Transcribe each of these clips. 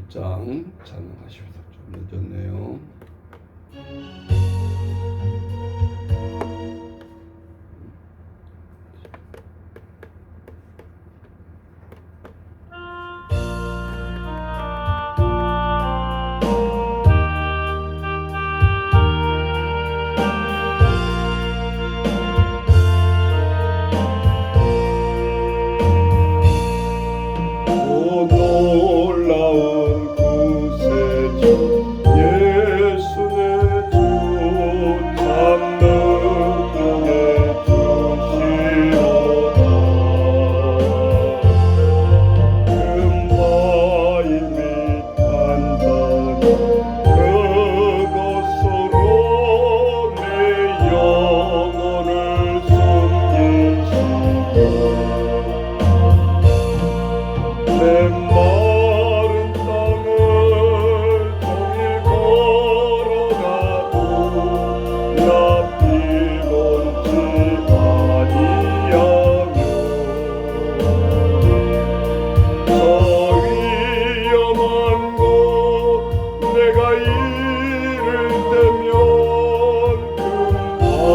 1장 찬양하십시오. 좀 늦었네요. 놀라운 구세주 예수의 주 참 능력의 주시로다. 금바위 및 단단 그곳으로 내 영혼을 숨기시고 내 마른 땅을 종일 걸어가도 나 피곤치 아니하며 저 위험한 곳 내가 이를 때면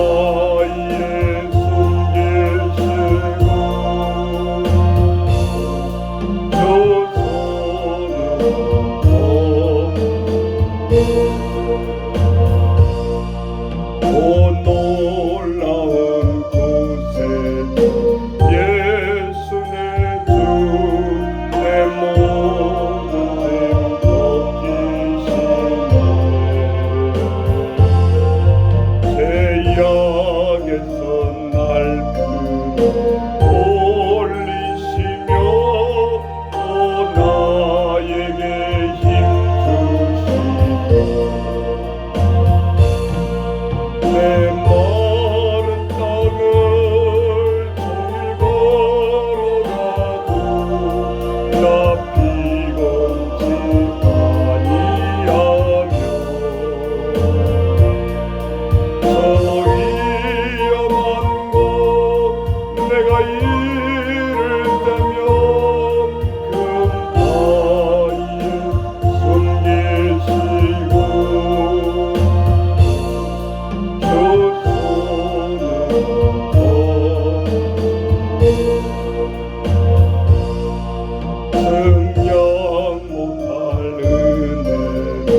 금바위에 숨기시고 오 놀라운 구세주 예수의 주 내 모든 짐 벗기시네 죄악에서 날 끌어올리시며 또 나에게 힘 주시고 내 마른 땅을 종일 걸어가도 나 피곤치 아니하며 저 위험한 곳 내가 이를 때면 금바위에 숨기시고 증량 못할 은혜로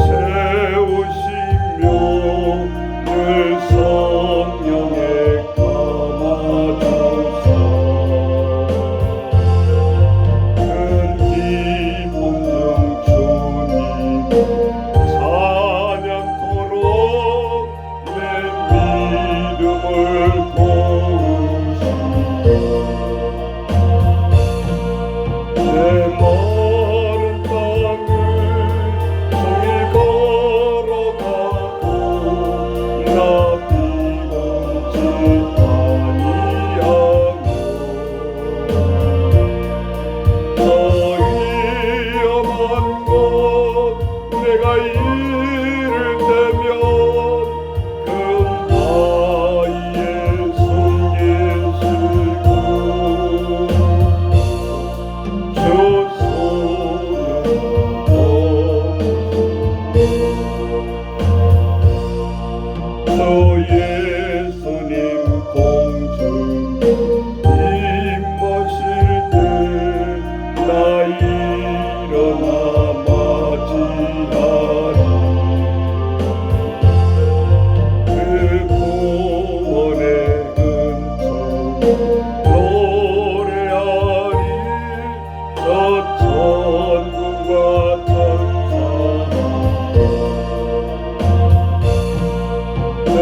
채우시며 늘 성령에 감아주사 큰 기쁨 중 주님 찬양토록 내 믿음을 도우시고 내 마른 땅을 종일 걸어가도 나 피곤치 아니하며 저 위험한 곳 내가 이를 때면 금바위에 숨기시고 저 예수님 공중 임하실 때 나 일어나 맞이하리 그 구원의 은총 노래하리 저 천군과 천사 내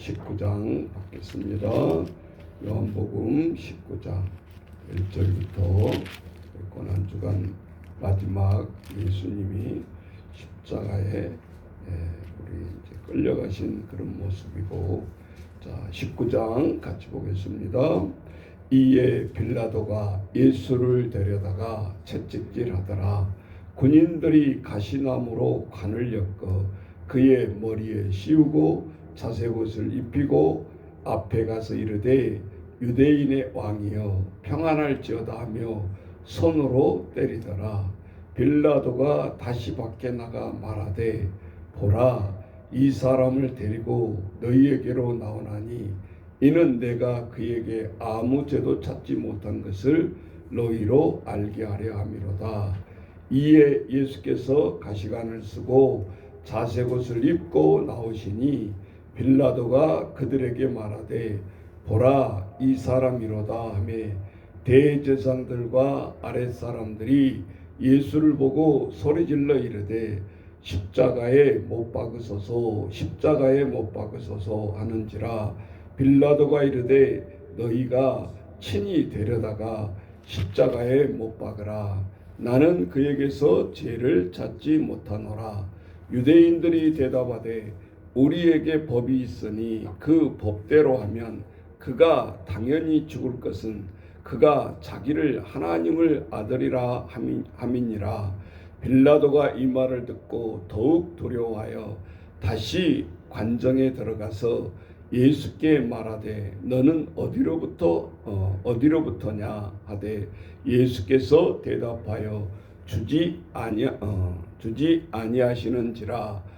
19장 받겠습니다. 요한복음 19장 1절부터 고난주간 마지막 예수님이 십자가에 우리 이제 끌려가신 그런 모습이고, 자 19장 같이 보겠습니다. 이에 빌라도가 예수를 데려다가 채찍질하더라. 군인들이 가시나무로 관을 엮어 그의 머리에 씌우고 자색옷을 입히고 앞에 가서 이르되 유대인의 왕이여 평안할지어다 하며 손으로 때리더라. 빌라도가 다시 밖에 나가 말하되 보라, 이 사람을 데리고 너희에게로 나오나니 이는 내가 그에게 아무 죄도 찾지 못한 것을 너희로 알게 하려 함이로다. 이에 예수께서 가시관을 쓰고 자색옷을 입고 나오시니 빌라도가 그들에게 말하되 보라, 이 사람이로다 하며 대제사장들과 아랫사람들이 예수를 보고 소리질러 이르되 십자가에 못 박으소서, 십자가에 못 박으소서 하는지라. 빌라도가 이르되 너희가 친히 데려다가 십자가에 못 박으라. 나는 그에게서 죄를 찾지 못하노라. 유대인들이 대답하되 우리에게 법이 있으니 그 법대로 하면 그가 당연히 죽을 것은 그가 자기를 하나님의 아들이라 함이니라. 빌라도가 이 말을 듣고 더욱 두려워하여 다시 관정에 들어가서 예수께 말하되 너는 어디로부터냐 하되 예수께서 대답하여 주지 아니하시는지라.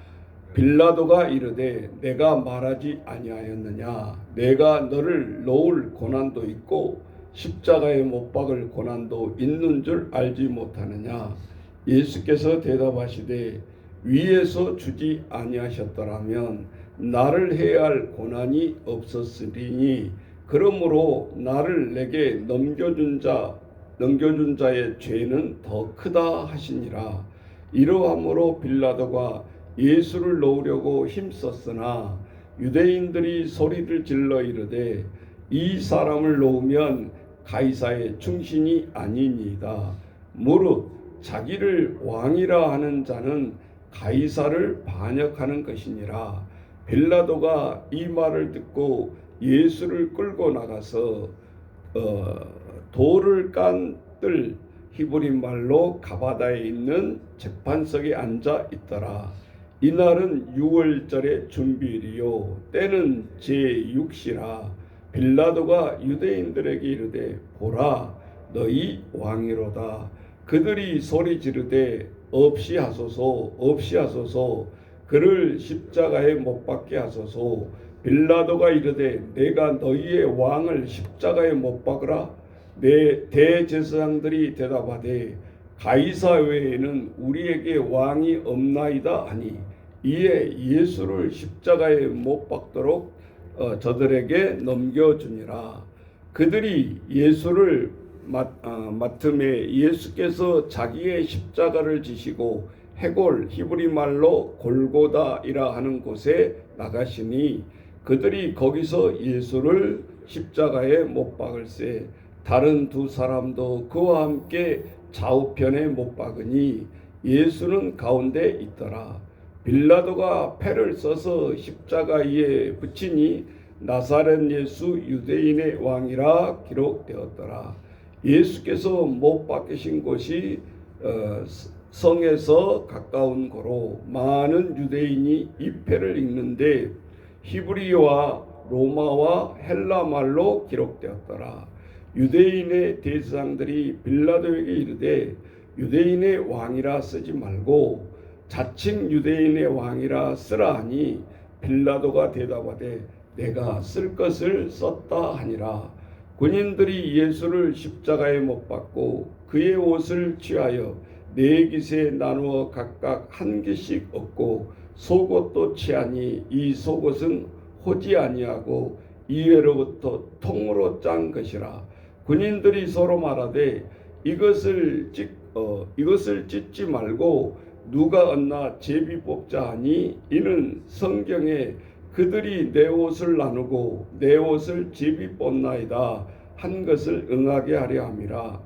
빌라도가 이르되 내가 말하지 아니하였느냐? 내가 너를 놓을 고난도 있고 십자가에 못 박을 고난도 있는 줄 알지 못하느냐? 예수께서 대답하시되 위에서 주지 아니하셨더라면 나를 해야 할 고난이 없었으리니 그러므로 나를 내게 넘겨준 자의 죄는 더 크다 하시니라. 이러함으로 빌라도가 예수를 놓으려고 힘썼으나 유대인들이 소리를 질러 이르되 이 사람을 놓으면 가이사의 충신이 아니니이다. 무릇 자기를 왕이라 하는 자는 가이사를 반역하는 것이니라. 빌라도가 이 말을 듣고 예수를 끌고 나가서 돌을 깐 뜰 히브리 말로 가바다에 있는 재판석에 앉아 있더라. 이날은 6월절의 준비일이요 때는 제6시라. 빌라도가 유대인들에게 이르되 보라, 너희 왕이로다. 그들이 소리 지르되 없이 하소서, 그를 십자가에 못 박게 하소서. 빌라도가 이르되 내가 너희의 왕을 십자가에 못 박으라. 내 대제사장들이 대답하되 가이사 외에는 우리에게 왕이 없나이다 하니 이에 예수를 십자가에 못 박도록 저들에게 넘겨주니라. 그들이 예수를 맡음에 예수께서 자기의 십자가를 지시고 해골 히브리 말로 골고다이라 하는 곳에 나가시니 그들이 거기서 예수를 십자가에 못 박을세 다른 두 사람도 그와 함께 좌우편에 못 박으니 예수는 가운데 있더라. 빌라도가 패를 써서 십자가 위에 붙이니 나사렛 예수 유대인의 왕이라 기록되었더라. 예수께서 못 박히신 곳이 성에서 가까운 고로 많은 유대인이 이 패를 읽는데 히브리어와 로마와 헬라 말로 기록되었더라. 유대인의 대제사장들이 빌라도에게 이르되 유대인의 왕이라 쓰지 말고 자칭 유대인의 왕이라 쓰라 하니 빌라도가 대답하되 내가 쓸 것을 썼다 하니라. 군인들이 예수를 십자가에 못 박고 그의 옷을 취하여 네 깃에 나누어 각각 한 깃씩 얻고 속옷도 취하니 이 속옷은 호지 아니하고 이외로부터 통으로 짠 것이라. 군인들이 서로 말하되 이것을 찢지 말고 누가 얻나 제비 뽑자 하니 이는 성경에 그들이 내 옷을 나누고 내 옷을 제비 뽑나이다 한 것을 응하게 하려 함이라.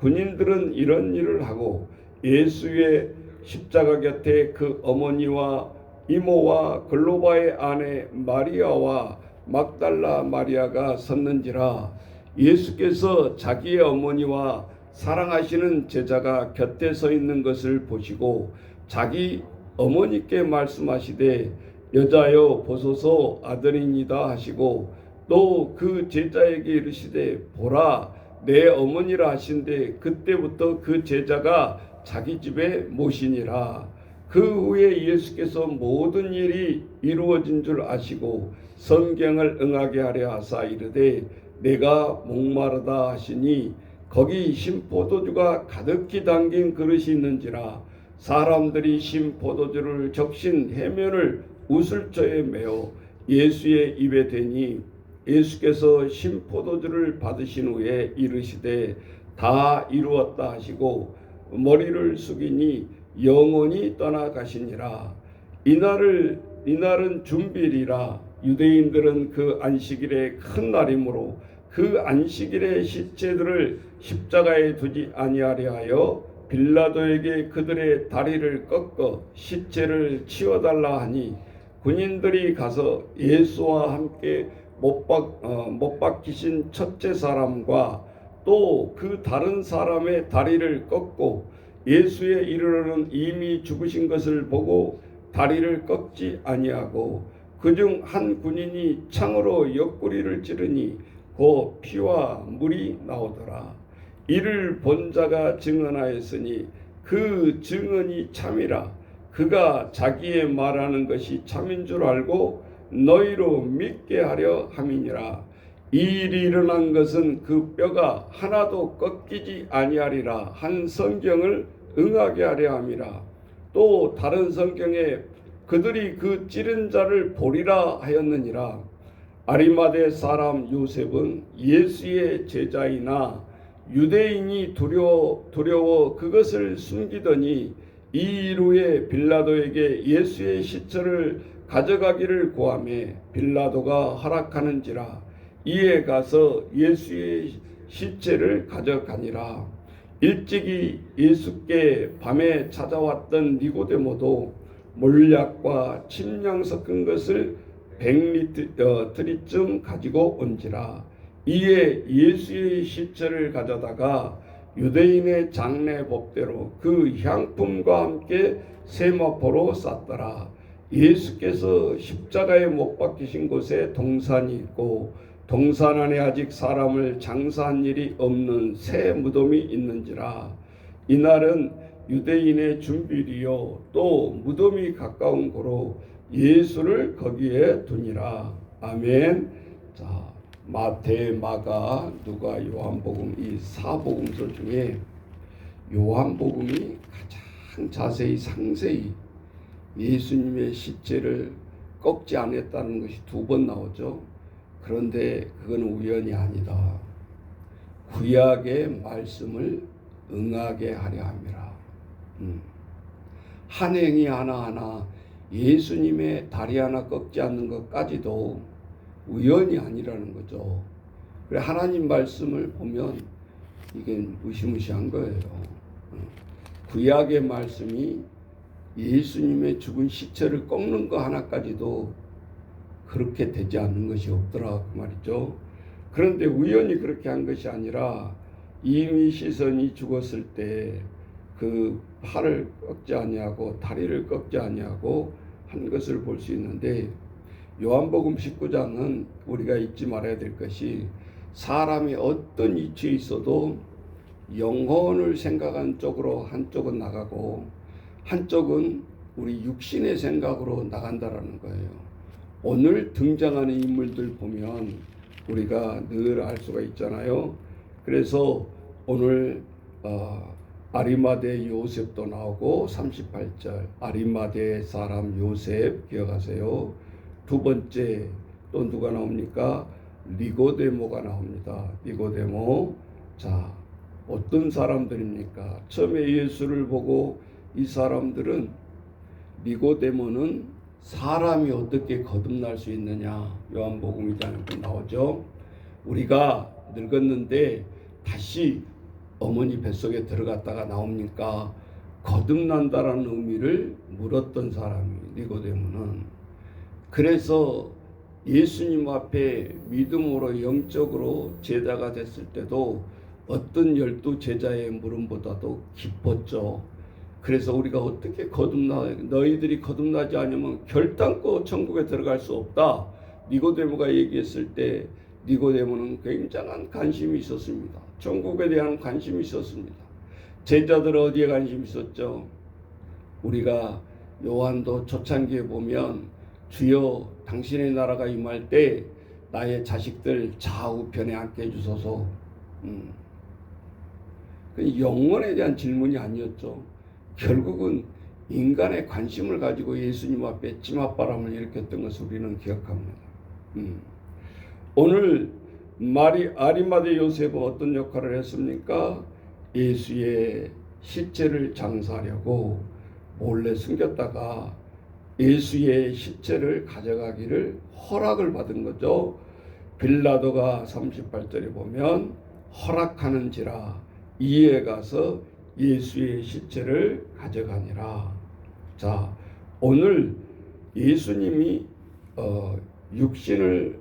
군인들은 이런 일을 하고 예수의 십자가 곁에 그 어머니와 이모와 글로바의 아내 마리아와 막달라 마리아가 섰는지라. 예수께서 자기의 어머니와 사랑하시는 제자가 곁에 서 있는 것을 보시고 자기 어머니께 말씀하시되 여자여 보소서 아들이니다 하시고 또 그 제자에게 이르시되 보라 내 어머니라 하신데 그때부터 그 제자가 자기 집에 모시니라. 그 후에 예수께서 모든 일이 이루어진 줄 아시고 성경을 응하게 하려 하사 이르되 내가 목마르다 하시니 거기 신포도주가 가득히 담긴 그릇이 있는지라. 사람들이 신포도주를 적신 해면을 우슬초에 메어 예수의 입에 대니 예수께서 신포도주를 받으신 후에 이르시되 다 이루었다 하시고 머리를 숙이니 영원히 떠나가시니라. 이날은 준비일이라. 유대인들은 그 안식일에 큰 날이므로 그 안식일에 시체들을 십자가에 두지 아니하려 하여 빌라도에게 그들의 다리를 꺾어 시체를 치워달라 하니 군인들이 가서 예수와 함께 못 박히신 첫째 사람과 또 그 다른 사람의 다리를 꺾고 예수에 이르러는 이미 죽으신 것을 보고 다리를 꺾지 아니하고 그중 한 군인이 창으로 옆구리를 찌르니 그 피와 물이 나오더라. 이를 본 자가 증언하였으니 그 증언이 참이라. 그가 자기의 말하는 것이 참인 줄 알고 너희로 믿게 하려 함이니라. 이 일이 일어난 것은 그 뼈가 하나도 꺾이지 아니하리라 한 성경을 응하게 하려 함이라. 또 다른 성경에 그들이 그 찌른 자를 보리라 하였느니라. 아리마대 사람 요셉은 예수의 제자이나 유대인이 두려워 그것을 숨기더니 이 일 후에 빌라도에게 예수의 시체를 가져가기를 구하매 빌라도가 허락하는지라. 이에 가서 예수의 시체를 가져가니라. 일찍이 예수께 밤에 찾아왔던 니고데모도 몰약과 침량 섞은 것을 100리터쯤 가지고 온지라. 이에 예수의 시체를 가져다가 유대인의 장례 법대로 그 향품과 함께 세마포로 쌌더라. 예수께서 십자가에 못 박히신 곳에 동산이 있고 동산 안에 아직 사람을 장사한 일이 없는 새 무덤이 있는지라. 이날은 유대인의 준비일이요 또 무덤이 가까운 고로 예수를 거기에 두니라. 아멘. 자, 마태, 마가, 누가, 요한복음 이 사복음서 중에 요한복음이 가장 자세히 상세히 예수님의 시체를 꺾지 않았다는 것이 2번 나오죠. 그런데 그건 우연이 아니다. 구약의 말씀을 응하게 하려 함이라. 한 행위 하나하나 예수님의 다리 하나 꺾지 않는 것까지도 우연이 아니라는 거죠. 그래 하나님 말씀을 보면 이게 무시무시한 거예요. 구약의 말씀이 예수님의 죽은 시체를 꺾는 거 하나까지도 그렇게 되지 않는 것이 없더라 그 말이죠. 그런데 우연히 그렇게 한 것이 아니라 이미 시선이 죽었을 때 그 팔을 꺾지 아니하고 다리를 꺾지 아니하고 한 것을 볼 수 있는데 요한복음 19장은 우리가 잊지 말아야 될 것이 사람이 어떤 위치에 있어도 영혼을 생각한 쪽으로 한쪽은 나가고 한쪽은 우리 육신의 생각으로 나간다라는 거예요. 오늘 등장하는 인물들 보면 우리가 늘 알 수가 있잖아요. 그래서 오늘 아리마대 요셉도 나오고 38절 아리마대 사람 요셉 기억하세요. 2번째 또 누가 나옵니까? 니고데모가 나옵니다. 니고데모. 자, 어떤 사람들입니까? 처음에 예수를 보고 이 사람들은 니고데모는 사람이 어떻게 거듭날 수 있느냐? 요한복음 2장에 나오죠. 우리가 늙었는데 다시 어머니 뱃속에 들어갔다가 나옵니까? 거듭난다라는 의미를 물었던 사람이 니고데모는. 그래서 예수님 앞에 믿음으로 영적으로 제자가 됐을 때도 어떤 12 제자의 물음보다도 기뻤죠. 그래서 우리가 어떻게 너희들이 거듭나지 않으면 결단코 천국에 들어갈 수 없다. 니고데모가 얘기했을 때 니고데모는 굉장한 관심이 있었습니다. 천국에 대한 관심이 있었습니다. 제자들은 어디에 관심이 있었죠? 우리가 요한도 초창기에 보면 주여 당신의 나라가 임할 때 나의 자식들 좌우편에 앉게 해주소서. 그 영혼에 대한 질문이 아니었죠. 결국은 인간의 관심을 가지고 예수님 앞에 찜합바람을 일으켰던 것을 우리는 기억합니다. 오늘 아리마대 요셉은 어떤 역할을 했습니까? 예수의 시체를 장사하려고 몰래 숨겼다가 예수의 시체를 가져가기를 허락을 받은 거죠. 빌라도가 38절에 보면 허락하는지라 이에 가서 예수의 시체를 가져가니라. 자, 오늘 예수님이 육신을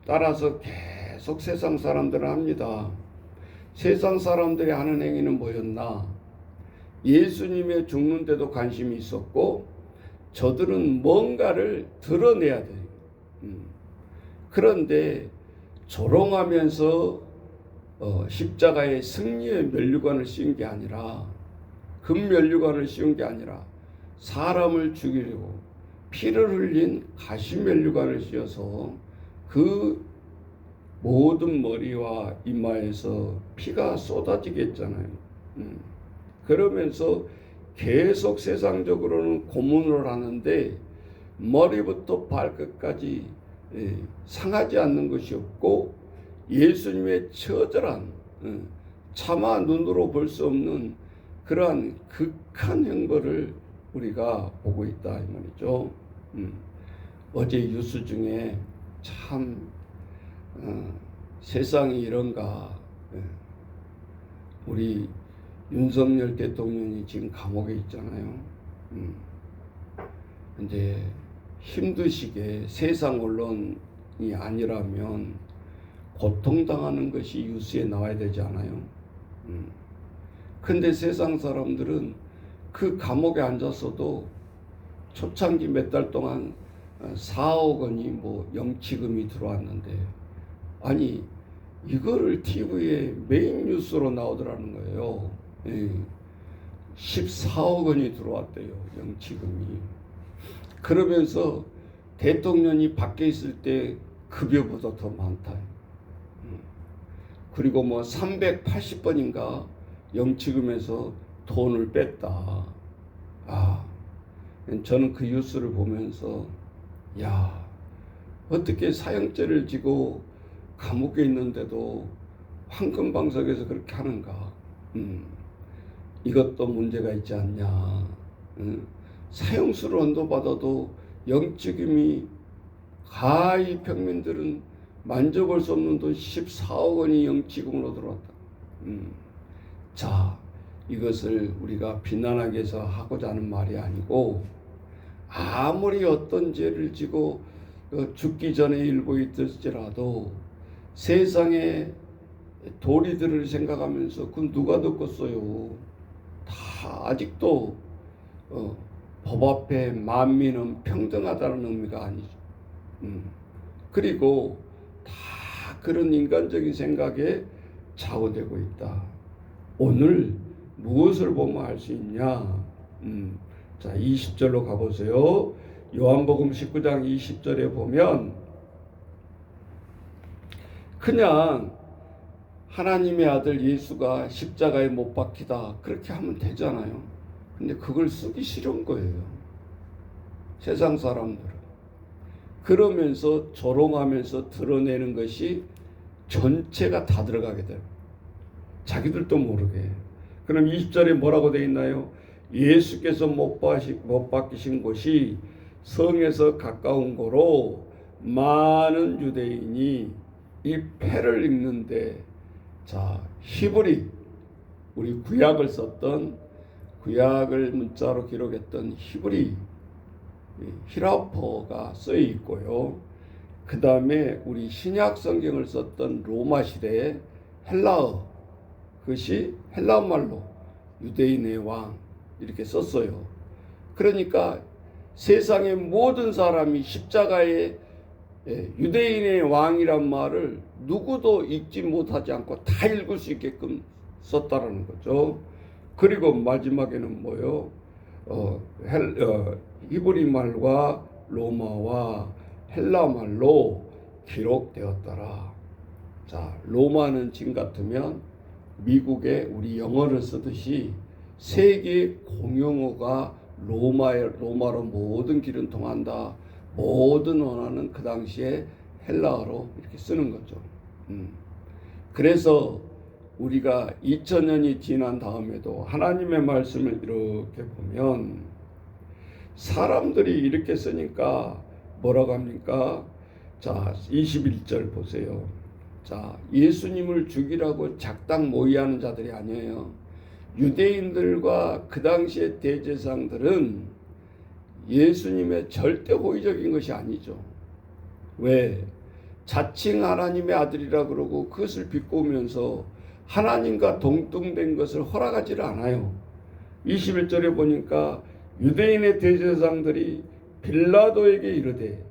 따라서 계속 세상 사람들을 합니다. 세상 사람들이 하는 행위는 뭐였나? 예수님의 죽는데도 관심이 있었고 저들은 뭔가를 드러내야 돼요. 그런데 조롱하면서 십자가의 승리의 면류관을 씌운 게 아니라 금면류관을 씌운 게 아니라 사람을 죽이려고 피를 흘린 가시면류관을 씌워서 그 모든 머리와 이마에서 피가 쏟아지게 했잖아요. 그러면서 계속 세상적으로는 고문을 하는데 머리부터 발끝까지 상하지 않는 것이 없고 예수님의 처절한 차마 눈으로 볼 수 없는 그러한 극한 형벌을 우리가 보고 있다 이 말이죠. 어제 뉴스 중에 참 세상이 이런가. 우리 윤석열 대통령이 지금 감옥에 있잖아요. 근데 힘드시게 세상 언론이 아니라면 고통당하는 것이 뉴스에 나와야 되지 않아요? 근데 세상 사람들은 그 감옥에 앉아서도 초창기 몇 달 동안 4억 원이 뭐 영치금이 들어왔는데 아니 이거를 TV에 메인 뉴스로 나오더라는 거예요. 14억 원이 들어왔대요. 영치금이. 그러면서 대통령이 밖에 있을 때 급여보다 더 많다. 그리고 뭐 380번인가 영치금에서 돈을 뺐다. 저는 그 뉴스를 보면서 야, 어떻게 사형죄를 지고 감옥에 있는데도 황금방석에서 그렇게 하는가. 이것도 문제가 있지 않냐. 사형수를 언도받아도 영치금이 가히 평민들은 만져볼 수 없는 돈 14억 원이 영치금으로 들어왔다. 자, 이것을 우리가 비난하기 위해서 하고자 하는 말이 아니고 아무리 어떤 죄를 지고 죽기 전에 일부 있을지라도 세상의 도리들을 생각하면서 그건 누가 듣겠어요. 다 아직도 법 앞에 만민은 평등하다는 의미가 아니죠. 그리고 다 그런 인간적인 생각에 좌우되고 있다. 오늘 무엇을 보면 알 수 있냐? 자, 20절로 가보세요. 요한복음 19장 20절에 보면 그냥 하나님의 아들 예수가 십자가에 못 박히다 그렇게 하면 되잖아요. 근데 그걸 쓰기 싫은 거예요. 세상 사람들은. 그러면서 조롱하면서 드러내는 것이 전체가 다 들어가게 돼요. 자기들도 모르게. 그럼 20절에 뭐라고 되어 있나요? 예수께서 못 박히신 곳이 성에서 가까운 고로 많은 유대인이 이 패를 읽는데, 자, 히브리, 우리 구약을 썼던, 구약을 문자로 기록했던 히브리, 히라퍼가 쓰여 있고요. 그 다음에 우리 신약 성경을 썼던 로마 시대의 헬라어, 그것이 헬라어 말로 유대인의 왕 이렇게 썼어요. 그러니까 세상의 모든 사람이 십자가의 유대인의 왕이란 말을 누구도 읽지 못하지 않고 다 읽을 수 있게끔 썼다라는 거죠. 그리고 마지막에는 뭐요? 히브리 말과 로마와 헬라 말로 기록되었더라. 자, 로마는 지금 같으면 미국의 우리 영어를 쓰듯이 세계 공용어가 로마로 모든 길은 통한다. 모든 언어는 그 당시에 헬라어로 이렇게 쓰는 거죠. 그래서 우리가 2000년이 지난 다음에도 하나님의 말씀을 이렇게 보면 사람들이 이렇게 쓰니까 뭐라고 합니까? 자, 21절 보세요. 자, 예수님을 죽이라고 작당 모의하는 자들이 아니에요. 유대인들과 그 당시의 대제사장들은 예수님의 절대 호의적인 것이 아니죠. 왜? 자칭 하나님의 아들이라 그러고 그것을 비꼬면서 하나님과 동등된 것을 허락하지를 않아요. 21절에 보니까 유대인의 대제사장들이 빌라도에게 이르되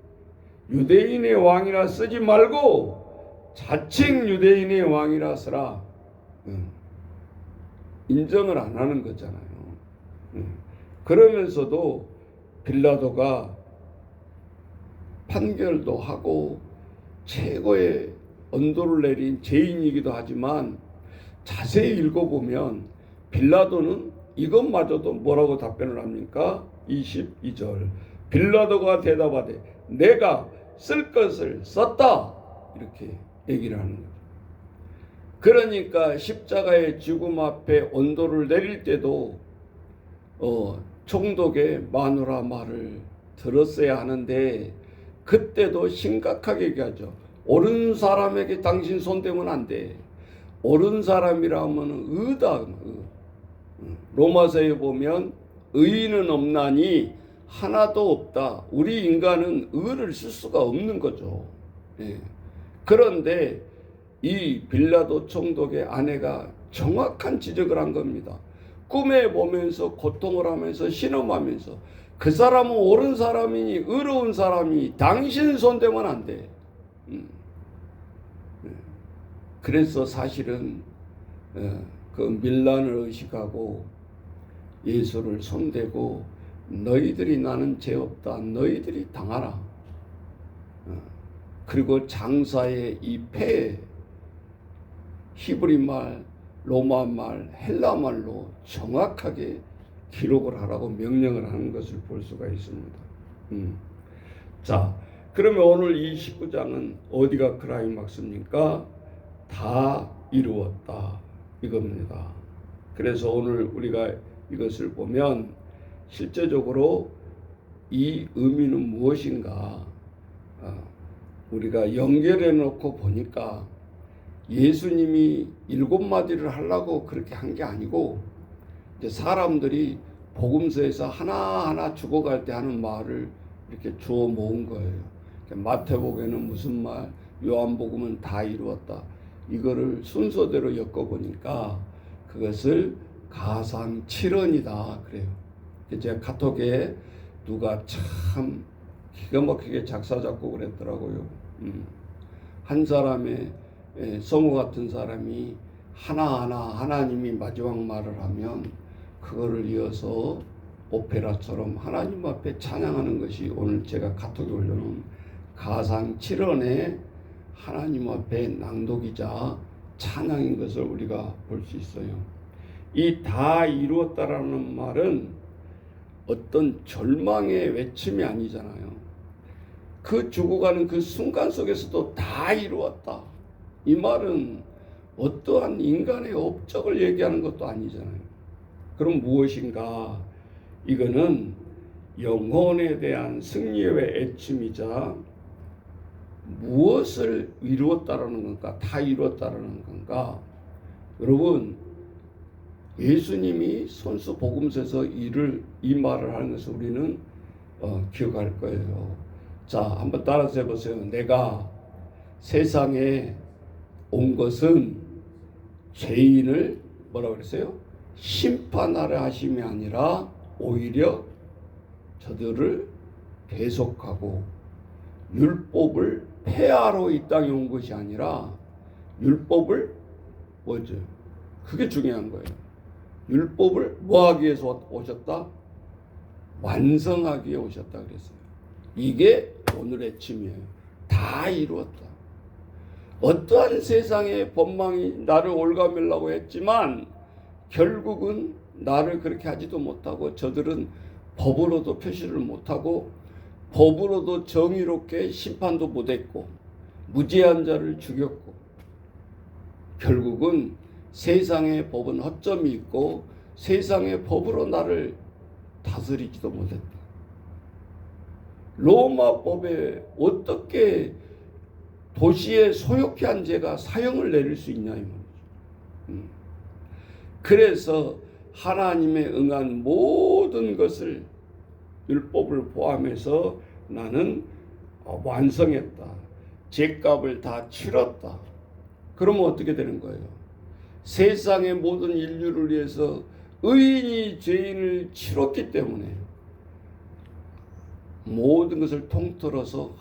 유대인의 왕이라 쓰지 말고 자칭 유대인의 왕이라 쓰라. 인정을 안 하는 거잖아요. 그러면서도 빌라도가 판결도 하고 최고의 언도를 내린 죄인이기도 하지만 자세히 읽어보면 빌라도는 이것마저도 뭐라고 답변을 합니까? 22절 빌라도가 대답하되 내가 쓸 것을 썼다 이렇게 얘기를 하는 거예요. 그러니까 십자가의 죽음 앞에 언도를 내릴 때도 총독의 마누라 말을 들었어야 하는데 그때도 심각하게 얘기하죠. 옳은 사람에게 당신 손대면 안 돼. 옳은 사람이라면 의다. 로마서에 보면 의인은 없나니 하나도 없다. 우리 인간은 의를 쓸 수가 없는 거죠. 그런데 이 빌라도 총독의 아내가 정확한 지적을 한 겁니다. 꿈에 보면서 고통을 하면서 신음하면서 그 사람은 옳은 사람이니 의로운 사람이 당신 손대면 안 돼. 그래서 사실은 그 밀란을 의식하고 예수를 손대고 너희들이 나는 죄 없다. 너희들이 당하라. 그리고 장사의 이 폐 히브리 말, 로마 말, 헬라 말로 정확하게 기록을 하라고 명령을 하는 것을 볼 수가 있습니다. 자, 그러면 오늘 이 19장은 어디가 클라이막스입니까? 다 이루었다 이겁니다. 그래서 오늘 우리가 이것을 보면 실제적으로 이 의미는 무엇인가 우리가 연결해 놓고 보니까 예수님이 7마디를 하려고 그렇게 한 게 아니고 이제 사람들이 복음서에서 하나하나 죽어갈 때 하는 말을 이렇게 주워 모은 거예요. 마태복음에는 무슨 말, 요한복음은 다 이루었다. 이거를 순서대로 엮어보니까 그것을 가상칠언이다 그래요. 제가 카톡에 누가 참 기가 막히게 작사 작곡을 했더라고요. 한 사람의 성우 같은 사람이 하나하나 하나님이 마지막 말을 하면 그거를 이어서 오페라처럼 하나님 앞에 찬양하는 것이 오늘 제가 카톡에 올려놓은 가상칠언의 하나님 앞에 낭독이자 찬양인 것을 우리가 볼 수 있어요. 이 다 이루었다라는 말은 어떤 절망의 외침이 아니잖아요. 그 죽어가는 그 순간 속에서도 다 이루었다. 이 말은 어떠한 인간의 업적을 얘기하는 것도 아니잖아요. 그럼 무엇인가? 이거는 영혼에 대한 승리의 애침이자 무엇을 이루었다라는 건가? 다 이루었다라는 건가? 여러분, 예수님이 손수 복음서에서 이 말을 하는 것을 우리는 기억할 거예요. 자, 한번 따라서 해보세요. 내가 세상에 온 것은 죄인을 뭐라고 그랬어요? 심판하려 하심이 아니라 오히려 저들을 대속하고 율법을 폐하러 이 땅에 온 것이 아니라 율법을 뭐죠? 그게 중요한 거예요. 율법을 뭐 하기 위해서 오셨다? 완성하기 위해 오셨다 그랬어요. 이게 오늘의 아침이에요. 다 이루었다. 어떠한 세상의 법망이 나를 올가매려고 했지만 결국은 나를 그렇게 하지도 못하고 저들은 법으로도 표시를 못하고 법으로도 정의롭게 심판도 못했고 무죄한 자를 죽였고 결국은 세상의 법은 허점이 있고 세상의 법으로 나를 다스리지도 못했다. 로마법에 어떻게 도시에 소욕케 한 죄가 사형을 내릴 수 있냐 이 말이죠. 그래서 하나님의 응한 모든 것을 율법을 포함해서 나는 완성했다. 죄값을 다 치렀다. 그러면 어떻게 되는 거예요? 세상의 모든 인류를 위해서 의인이 죄인을 치렀기 때문에 모든 것을 통틀어서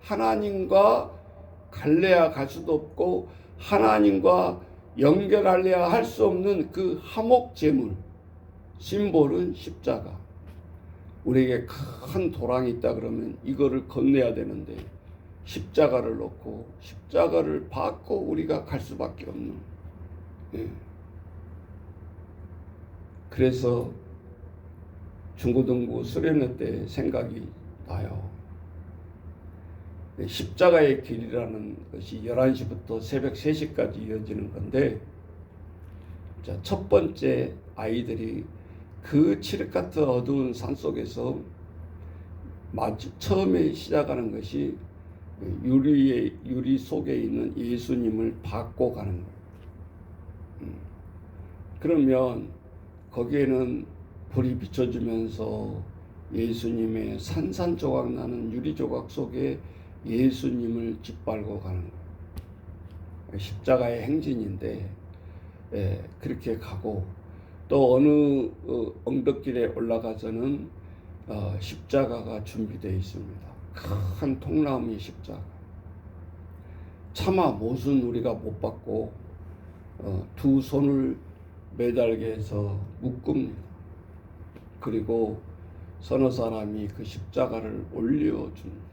하나님과 갈래야 갈 수도 없고 하나님과 연결하려야 할 수 없는 그 화목 제물 심볼은 십자가. 우리에게 큰 도랑이 있다 그러면 이거를 건네야 되는데 십자가를 놓고 십자가를 받고 우리가 갈 수밖에 없는. 그래서 중고등부 수련회 때 생각이 나요. 십자가의 길이라는 것이 11시부터 새벽 3시까지 이어지는 건데, 자, 첫 번째 아이들이 그 칠흑 같은 어두운 산 속에서 처음에 시작하는 것이 유리 속에 있는 예수님을 받고 가는 거예요. 그러면 거기에는 불이 비춰지면서 예수님의 산산조각 나는 유리조각 속에 예수님을 짓밟고 가는 거예요. 십자가의 행진인데 그렇게 가고 또 어느 언덕길에 올라가서는 십자가가 준비되어 있습니다. 큰 통나무 십자가. 차마 못은 우리가 못 받고 두 손을 매달게 해서 묶습니다. 그리고 서너 사람이 그 십자가를 올려줍니다.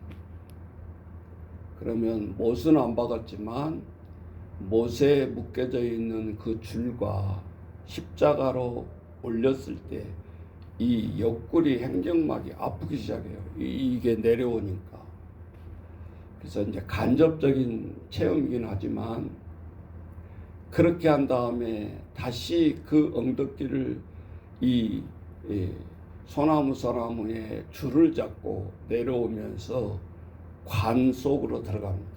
그러면 못은 안 박았지만 못에 묶여져 있는 그 줄과 십자가로 올렸을 때 이 옆구리 행정막이 아프기 시작해요. 이게 내려오니까. 그래서 이제 간접적인 체험이긴 하지만 그렇게 한 다음에 다시 그 엉덩이를 이 소나무에 줄을 잡고 내려오면서 관 속으로 들어갑니다.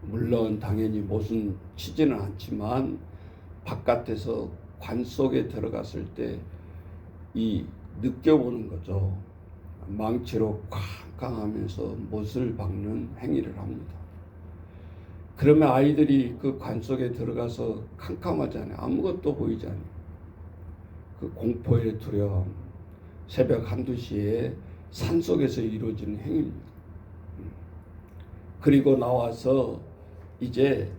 물론 당연히 못은 치지는 않지만 바깥에서 관 속에 들어갔을 때 이 느껴보는 거죠. 망치로 쾅쾅 하면서 못을 박는 행위를 합니다. 그러면 아이들이 그 관 속에 들어가서 캄캄하잖아요. 아무것도 보이지 않아요. 그 공포의 두려움, 새벽 1~2시에 산속에서 이루어지는 행위입니다. 그리고 나와서 이제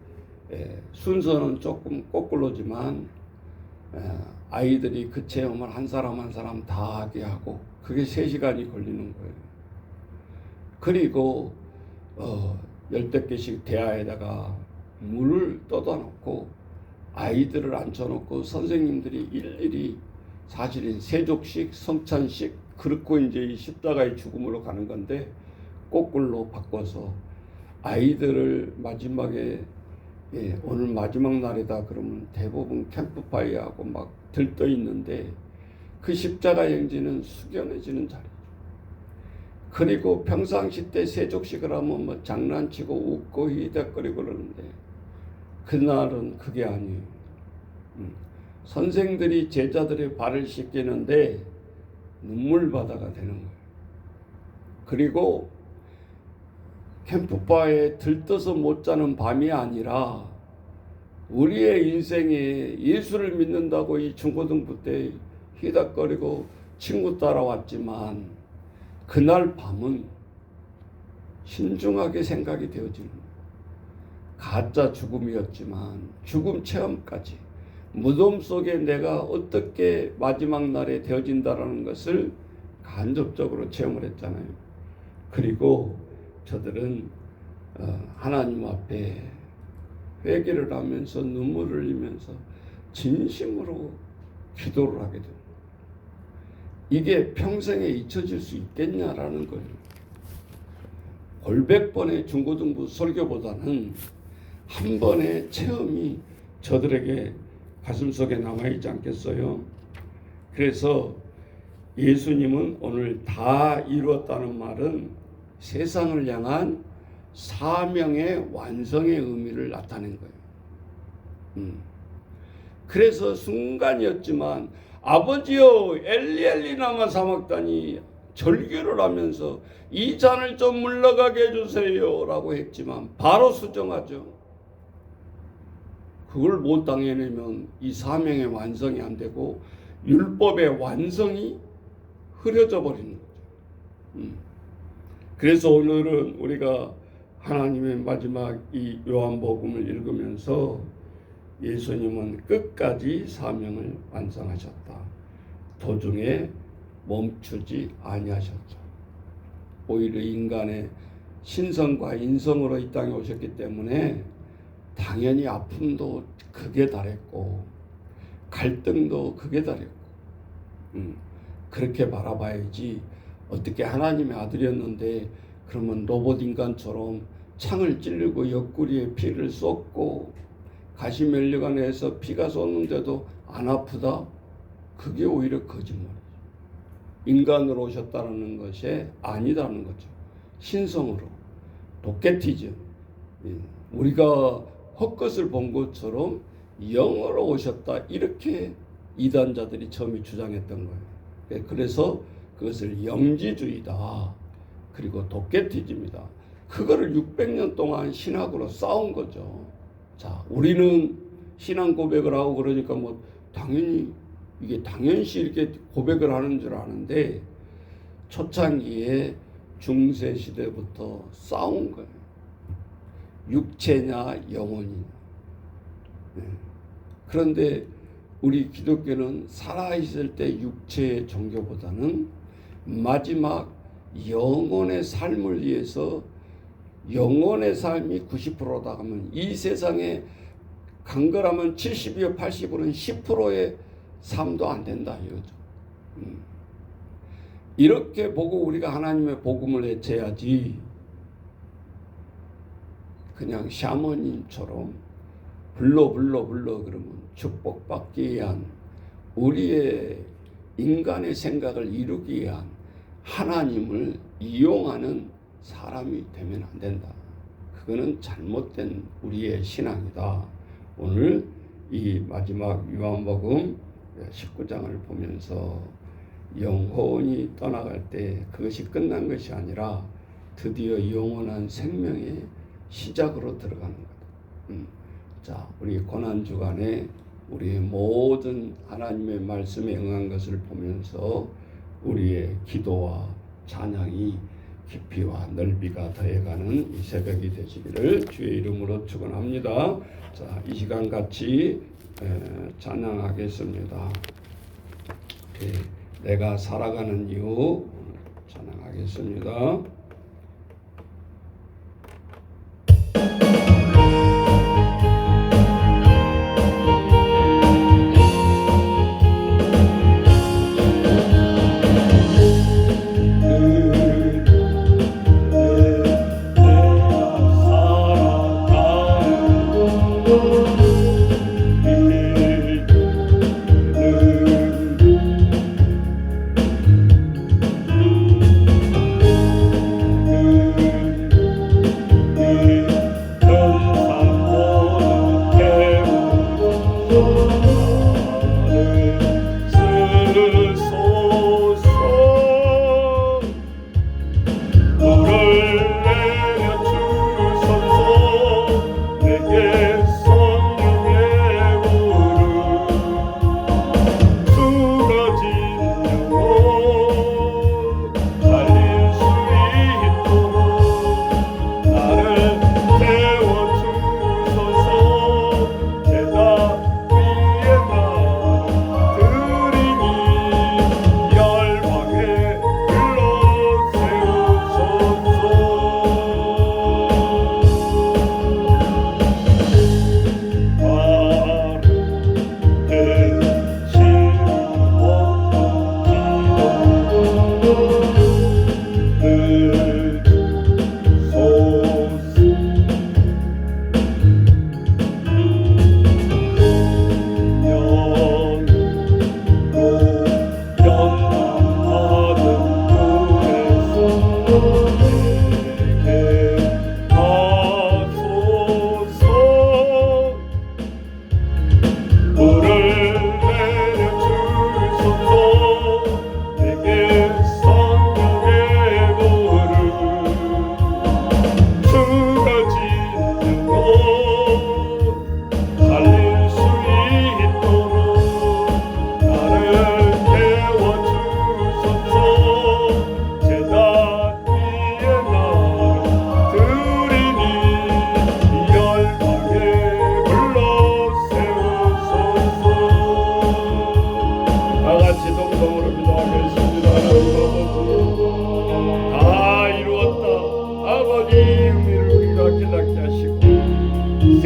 순서는 조금 거꾸로지만 아이들이 그 체험을 한 사람 한 사람 다 하게 하고 그게 3시간이 걸리는 거예요. 그리고 10개씩 대야에다가 물을 떠다 놓고 아이들을 앉혀놓고 선생님들이 일일이 사실은 세족식, 성찬식 그렇고 이제 이 십자가의 죽음으로 가는 건데 거꾸로 바꿔서 아이들을 마지막에 오늘 마지막 날이다 그러면 대부분 캠프파이어하고 막 들떠 있는데 그 십자가 영지는 숙연해지는 자리. 그리고 평상시 때 세족식을 하면 뭐 장난치고 웃고 히덕거리고 그러는데 그날은 그게 아니에요. 선생들이 제자들의 발을 씻기는데 눈물바다가 되는 거예요. 그리고 캠프바에 들떠서 못 자는 밤이 아니라 우리의 인생에 예수를 믿는다고 이 중고등부 때 히덕거리고 친구 따라왔지만 그날 밤은 신중하게 생각이 되어지는 거예요. 가짜 죽음이었지만 죽음 체험까지 무덤 속에 내가 어떻게 마지막 날에 되어진다라는 것을 간접적으로 체험을 했잖아요. 그리고 저들은 하나님 앞에 회개를 하면서 눈물을 흘리면서 진심으로 기도를 하게 됩니다. 이게 평생에 잊혀질 수 있겠냐라는 거예요. 골백 번의 중고등부 설교보다는 한 번의 체험이 저들에게 가슴속에 남아있지 않겠어요? 그래서 예수님은 오늘 다 이루었다는 말은 세상을 향한 사명의 완성의 의미를 나타낸 거예요. 그래서 순간이었지만 아버지여 엘리 라마 사막다니 절규를 하면서 이 잔을 좀 물러가게 해주세요 라고 했지만 바로 수정하죠. 그걸 못 당해내면 이 사명의 완성이 안 되고 율법의 완성이 흐려져 버리는 거죠. 그래서 오늘은 우리가 하나님의 마지막 이 요한복음을 읽으면서 예수님은 끝까지 사명을 완성하셨다. 도중에 멈추지 아니하셨죠. 오히려 인간의 신성과 인성으로 이 땅에 오셨기 때문에 당연히 아픔도 극에 달했고 갈등도 극에 달했고 그렇게 바라봐야지 어떻게 하나님의 아들이었는데 그러면 로봇 인간처럼 창을 찌르고 옆구리에 피를 쏟고 가시면류관에서 피가 쏟는데도 안 아프다? 그게 오히려 거짓말이죠. 인간으로 오셨다는 것이 아니다는 거죠. 신성으로 도케티즘 우리가 헛것을 본 것처럼 영으로 오셨다 이렇게 이단자들이 처음에 주장했던 거예요. 그래서 그것을 영지주의다 그리고 도케티즘이다 그거를 600년 동안 신학으로 싸운 거죠. 자, 우리는 신앙 고백을 하고 그러니까 뭐 당연히 이게 당연시 이렇게 고백을 하는 줄 아는데 초창기에 중세 시대부터 싸운 거예요. 육체냐 영혼이냐. 그런데 우리 기독교는 살아있을 때 육체의 종교보다는 마지막 영혼의 삶을 위해서 영혼의 삶이 90%다 하면 이 세상에 간결하면 70이요 80%는 10%의 삶도 안 된다 이거죠. 이렇게 보고 우리가 하나님의 복음을 외쳐야지 그냥 샤머님처럼 불러 그러면 축복받기 위한 우리의 인간의 생각을 이루기 위한 하나님을 이용하는 사람이 되면 안 된다. 그거는 잘못된 우리의 신앙이다. 오늘 이 마지막 요한복음 19장을 보면서 영혼이 떠나갈 때 그것이 끝난 것이 아니라 드디어 영원한 생명의 시작으로 들어가는 거다. 자, 우리 고난주간에 우리의 모든 하나님의 말씀에 응한 것을 보면서 우리의 기도와 찬양이 깊이와 넓이가 더해가는 이 새벽이 되시기를 주의 이름으로 축원합니다. 자, 이 시간 같이 찬양하겠습니다. 내가 살아가는 이유 찬양하겠습니다.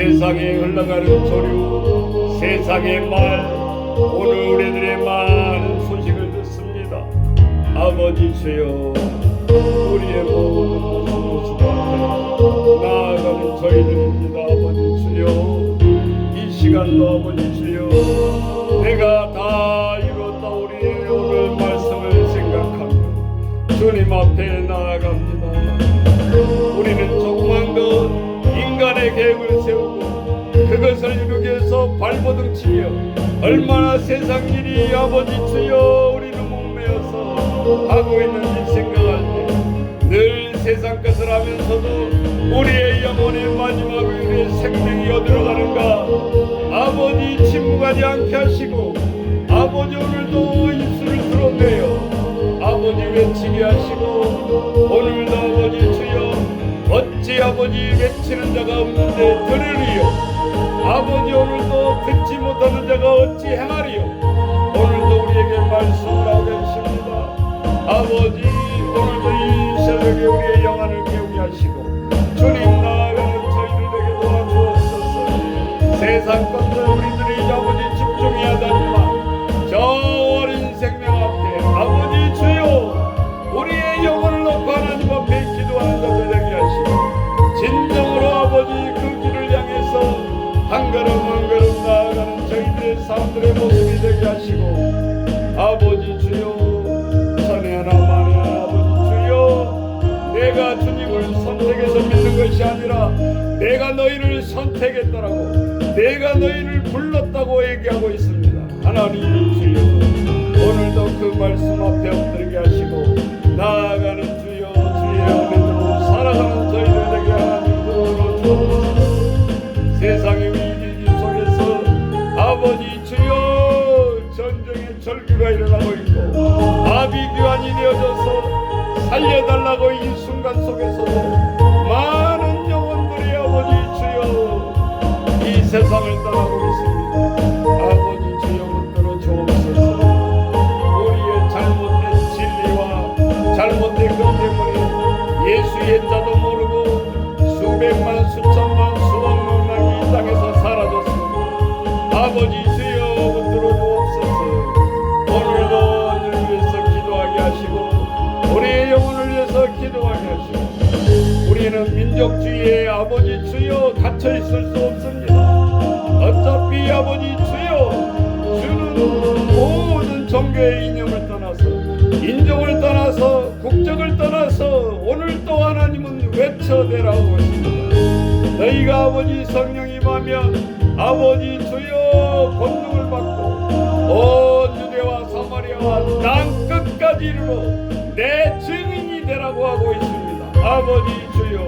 세상에 흘러가는 조류, 세상의 말, 오늘 우리들의 많은 소식을 듣습니다. 아버지 주여, 우리의 모든 모습 앞에 나아가는 저희들입니다. 아버지 주여, 이 시간도 아버지 주여, 내가 다 이뤘다 우리의 오늘 말씀을 생각하며 주님 앞에 나아갑니다. 우리는 조그만 것 인간의 계획을 세우고 그것을 이루기 위해서 발버둥 치며 얼마나 세상 일이 아버지 주여 우리는 목매어서 하고 있는지 생각할 때 늘 세상 것을 하면서도 우리의 영혼의 마지막에 우리의 생명이 어디로 가는가 아버지 침묵하지 않게 하시고 아버지 오늘도 입술을 드러내어 아버지 외치게 하시고 오늘도 아버지 주여 어찌 아버지 외치는 자가 없는데 들으리요 아버지 오늘도 듣지 못하는 자가 어찌 행하리요 오늘도 우리에게 말씀을 하고 계십니다. 아버지 오늘도 이 새벽에 우리의 영안을 깨우게 하시고 주님 나아가는 저희들에게 도와주옵소서. 세상 것들 우리들이 아버지 집중해야 하지만 저 어린 생명 앞에 아버지 주여 우리의 영혼을 놓고 하나님 앞에 기도하는 자들 되게 하시고 진정으로 아버지 그 길을 향해서 한 걸음 한 걸음 나아가는 저희들의 사람들의 모습이 되게 하시고 아버지 주여 선의 하나 만의 하나 아버지 주여 내가 주님을 선택해서 믿는 것이 아니라 내가 너희를 선택했다라고 내가 너희를 불렀다고 얘기하고 있습니다. 하나님 주여 오늘도 그 말씀 앞에 엎드리게 하시고 나아가는 주여 주의 은혜로 살아가는 저희들에게 하나님 들어주옵소서. 세상의 위기 속에서 아버지 주여 전쟁의 절규가 일어나고 있고 아비규환이 되어져서 살려달라고 이 순간 속에서도 많은 영혼들이 아버지 주여 이 세상을 떠나고 있습니다. 아버지 주여 붙들어 주옵소서. 우리의 잘못된 진리와 잘못된 것 때문에 예수의 자도 모르고 수백만 수천만 수억 명이 이 땅에서 사라졌습니다. 아버지 주여 붙들어 주옵소서. 오늘도 우리를 위해서 기도하게 하시고 우리의 영혼을 위해서 기도하게 하시고 우리는 민족주의에 아버지 주여 갇혀 있을 수 없습니다. 어차피 아버지 주여 주는 모든 종교의 이념을 떠나서 인종을 떠나서 국적을 떠나서 오늘 또 하나님은 외쳐대라고 하십니다. 너희가 아버지 성령이 임하면 아버지 주여 권능을 받고 온 유대와 사마리아와 땅 끝까지 이르러 내 증인이 되라고 하고 있습니다. 아버지 주여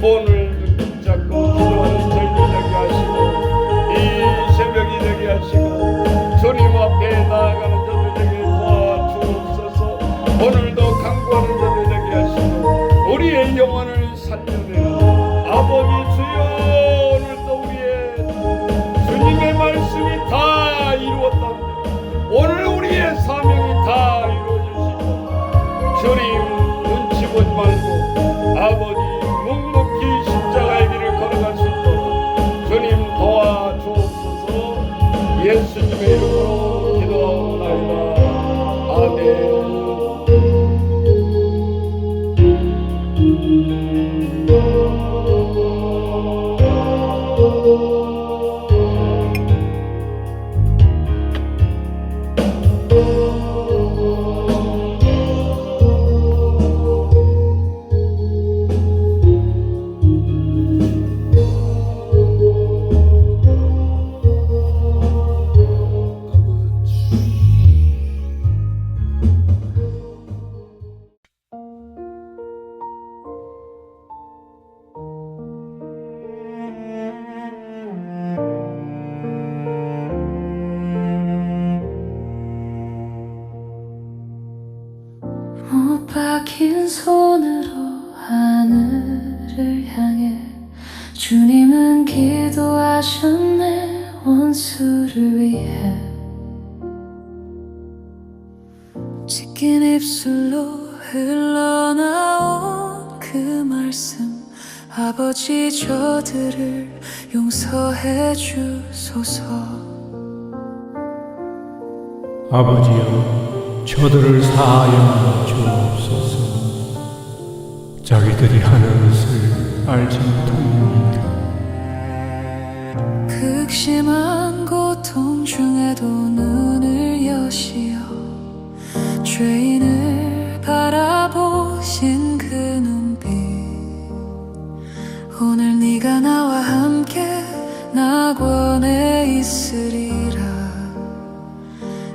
오늘 붙잡고 기도하는 저희들 되게 하시고 이 새벽이 되게 하시고 주님 앞에 나아가는 자들에게 도와주옵소서. 오늘도 강구하는 자들 되게 하시고 우리의 영혼을 살려내는 아버지 주여 오늘도 우리의 주님의 말씀이 다 이루었다는데 오늘 우리의 사명이 다 이루어지시고 주님 눈치 보지 말고 아버지 묵묵히 십자가의 길을 걸어갈 수 있도록 주님 도와주옵소서. 예수님의 이름으로 기도하옵나이다. 아멘. 못 박힌 손으로 하늘을 향해 주님은 기도하셨네 원수를 위해 찢긴 입술로 흘러나온 그 말씀 아버지 저들을 용서해 주소서. 아버지여, 저들을 사하여 주옵소서. 자기들이 하는 것을 알지 못합니다. 극심한 고통 중에도 눈을 여시어 죄인을 바라보신 그 눈빛, 오늘 네가 나와 함께 낙원에 있으리라.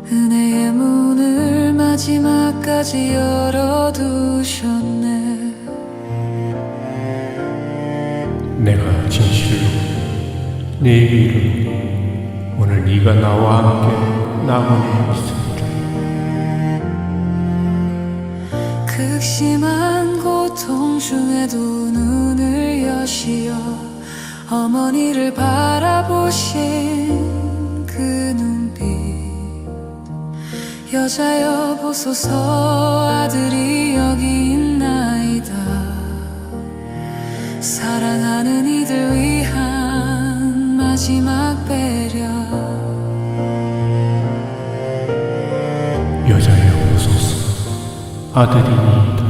은혜의 문을 마지막까지 열어두셨네. 내가 진실로 네게 이르노니 오늘 네가 나와 함께 낙원에 있으리라. 극심한 고통 중에도 눈을 여시어 어머니를 바라보신 그 눈빛, 여자여 보소서 아들이 여기 있나이다. 사랑하는 이들 위한 마지막 배려. 여자여 보소서 아들이니이다.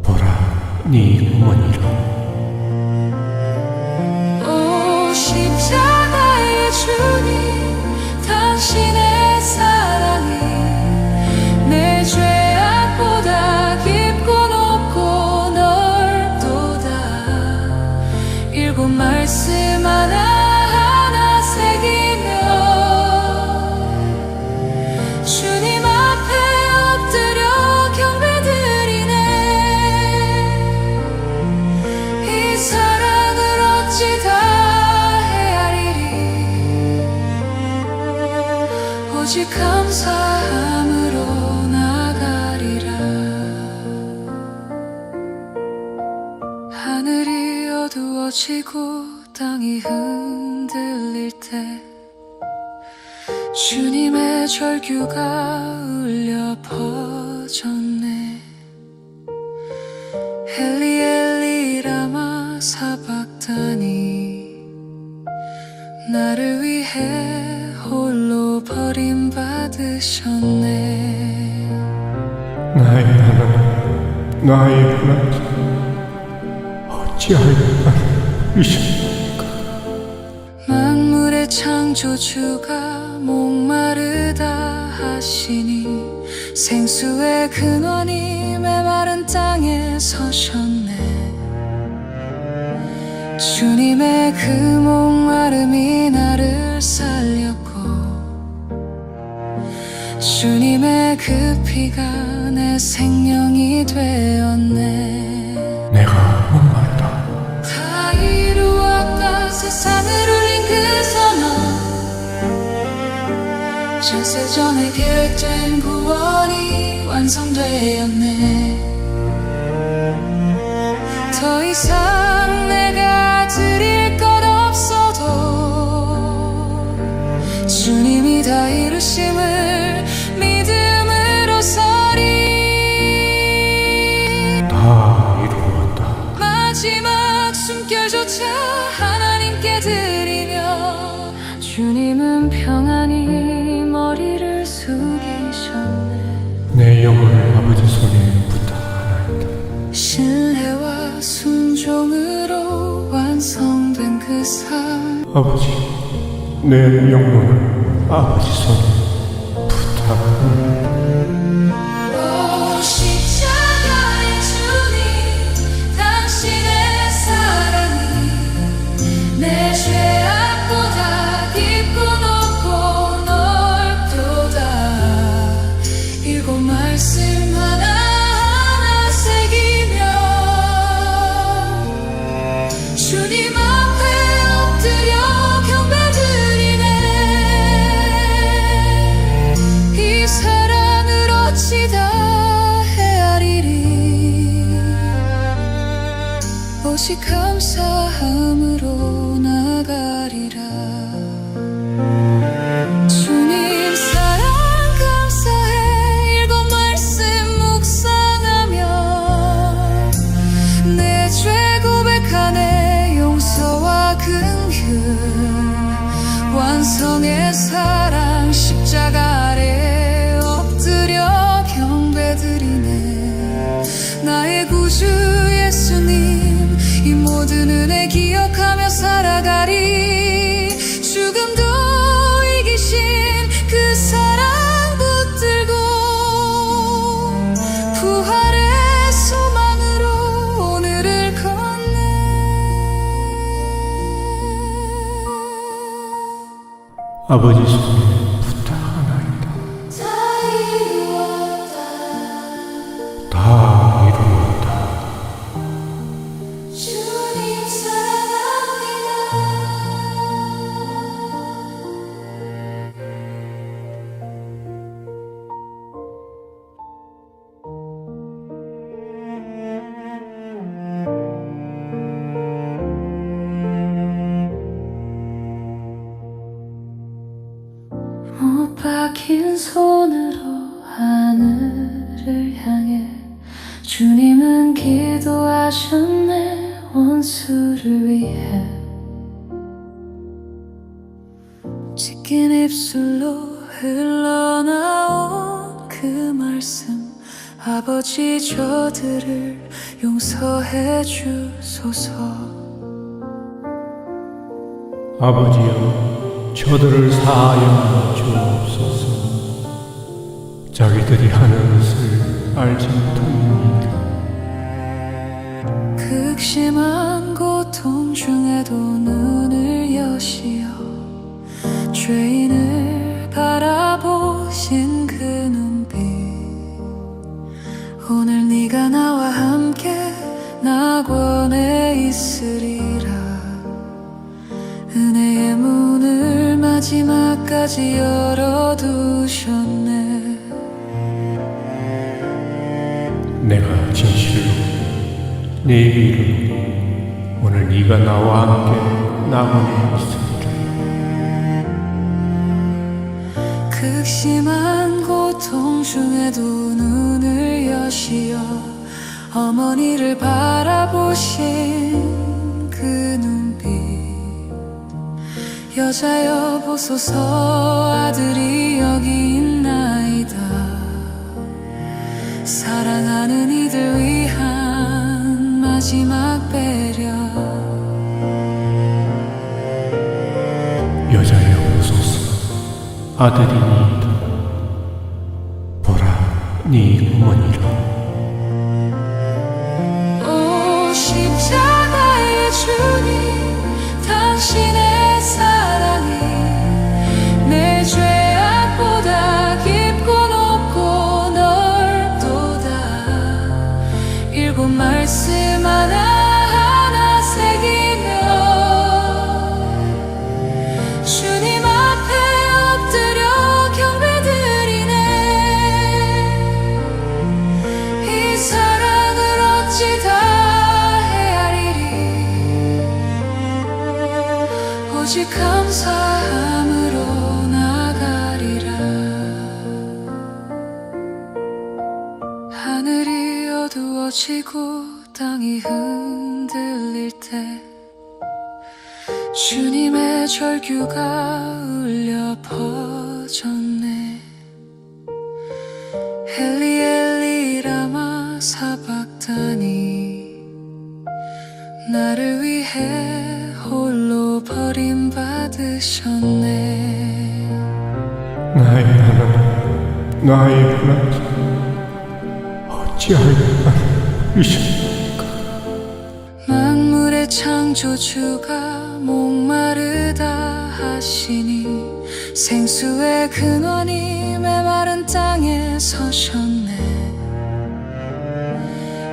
보라 네 어머니라. 오 십자가의 주님, 당신의 사랑이 내 죄악보다 깊고 높고 넓도다. 일곱 말씀 하나하나 새기며 주님 앞에 엎드려 경배드리네. 이 사랑을 어찌 다 헤아리리. 오직 감사함으로 나가리라. 하늘이 어두워지고 땅이 흔들릴 때 주님의 절규가 울려 퍼졌네. 엘리 엘리 라마 사박다니, 나를 위해 홀로 버림받으셨네. 나의 하나님, 나의 하나님, 어찌하여 나를 버리십니까? 만물의 창조주가 목마르다 하시니 생수의 근원이 메마른 땅에 서셨네. 주님의 그 목마름이 나를 살렸고 주님의 그 피가 내 생명이 되었네. 내가 목마르다. 다 이루었다 세상을 울린 그 선언, 창세전에 계획된 구원이 완성되었네. 더 이상 내가 드릴 것 없어도 주님이 다 이루심을 믿음으로 서리. 다 이루었다. 마지막 숨결조차 하나님께 드리며 주님은 평안히 머리를 숙이셨네. 내 영혼을 아버지 손에 부탁하나이다. 신뢰와 순종으로 완성된 그 삶, 아버지, 내 영혼을 아버지 손에 부탁하나이다. 오 십자가의 주님, 당신의 사랑이 내 죄악보다 깊고 높고 넓도다. 일곱 말씀 하나하나 새기며 주님 앞에 엎드려 경배드리네. 이 사랑을 어찌 다 헤아리리. 오직 감사함으로 나가리라. 주님 사랑 감사해. 일곱 말씀 묵상하며 내 죄 은혜 기억하며 살아가리. 죽음도 이기신 그 사랑 붙들고 부활의 소망으로 오늘을 걷네. 아버지 손에 부탁하나이다. 다 이루었다. 주님 사랑합니다. 못 박힌 손으로 하늘을 향해 주님은 기도하셨네. 원수를 위해 찢긴 입술로 흘러나온 그 말씀. 아버지 저들을 용서해 주소서. 아버지여, 저들을 사하여 주옵소서. 자기들이 하는 것을 알지 못합니다. 극심한 고통 중에도 눈을 여시어 죄인을 바라보신 그 눈빛. 오늘 네가 나와 함께 낙원에 있으리라. 은혜의 문을 마지막까지 열어두셨네. 내가 진실로 네게 이르노니 오늘 네가 나와 함께 낙원에 있으리라. 극심한 고통 중에도 눈을 여시어 어머니를 바라보신 그 눈빛. 여자여 보소서, 아들이 여기 있나이다. 사랑하는 이들 위한 마지막 배려. 여자여 보소서, 아들이니이다. 보라, 네 어머니라. 오 십자가의 주님, 당신의 사랑이 내 죄악보다 깊고 높고 넓도다. 일곱 말씀 하나하나 새기며 주님 앞에 엎드려 경배드리네. 이 사랑을 어찌 다 헤아리리. 오직 감사함으로 나가리라. 하늘이 어두워지고 땅이 흔들릴 때 주님의 절규가 울려 퍼졌네. 엘리 엘리 라마 사박다니. 나를 위해 홀로 버림받으셨네. 나의 하나님, 나의 하나님, 어찌하여 나를 버리셨습니까? 만물의 창조주가 목마르다 하시니 생수의 근원이 메마른 땅에 서셨네.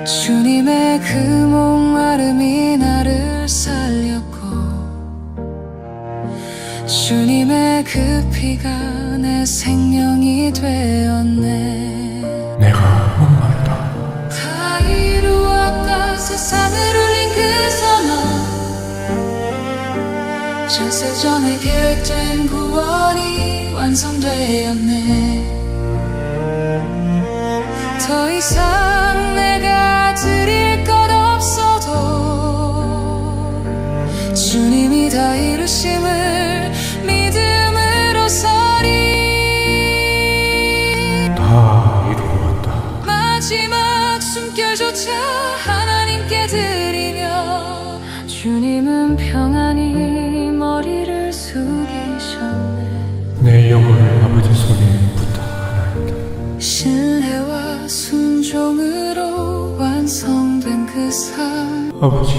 주님의 그 목마름이 나를 살렸고 주님의 그 피가 내 생명이 되었네. 내가 목마르다. 다 이루었다. 세상을 울린 그 선언. 창세전에 계획된 구원이 완성되었네. 더 이상 내가 드릴 것 없어도 주님이 다 이루심을 믿음으로 서리. 다 이루었다. 마지막 숨결조차 하나님께 드리며 주님은 평안히 머리를 숙이셨네. 내 영혼을 아버지 손에 부탁하나이다. 신뢰와 순종으로 완성된 그 삶. 아버지,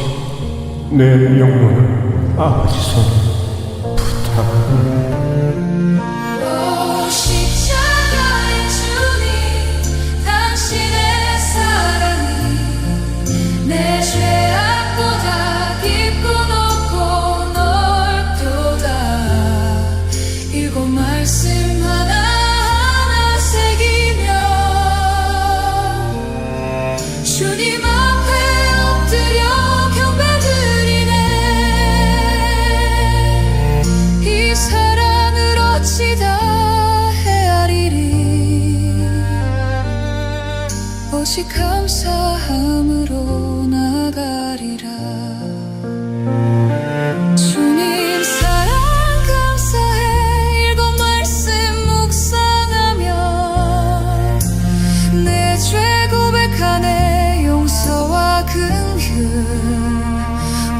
내 영혼을 아버지 손에 부탁하나이다. 오 십자가의 주님, 당신의 사랑이 내 죄악보다 깊고 높고 넓도다. 이곳 말씀 하나하나 새기며 주님 앞에 엎드려 경배드리네. 이 사랑을 어찌 다 헤아리리. 오직 감사함으로 나가리라. 주님 사랑 감사해. 일곱 말씀 묵상하며 내 죄 고백하네. 용서와 긍휼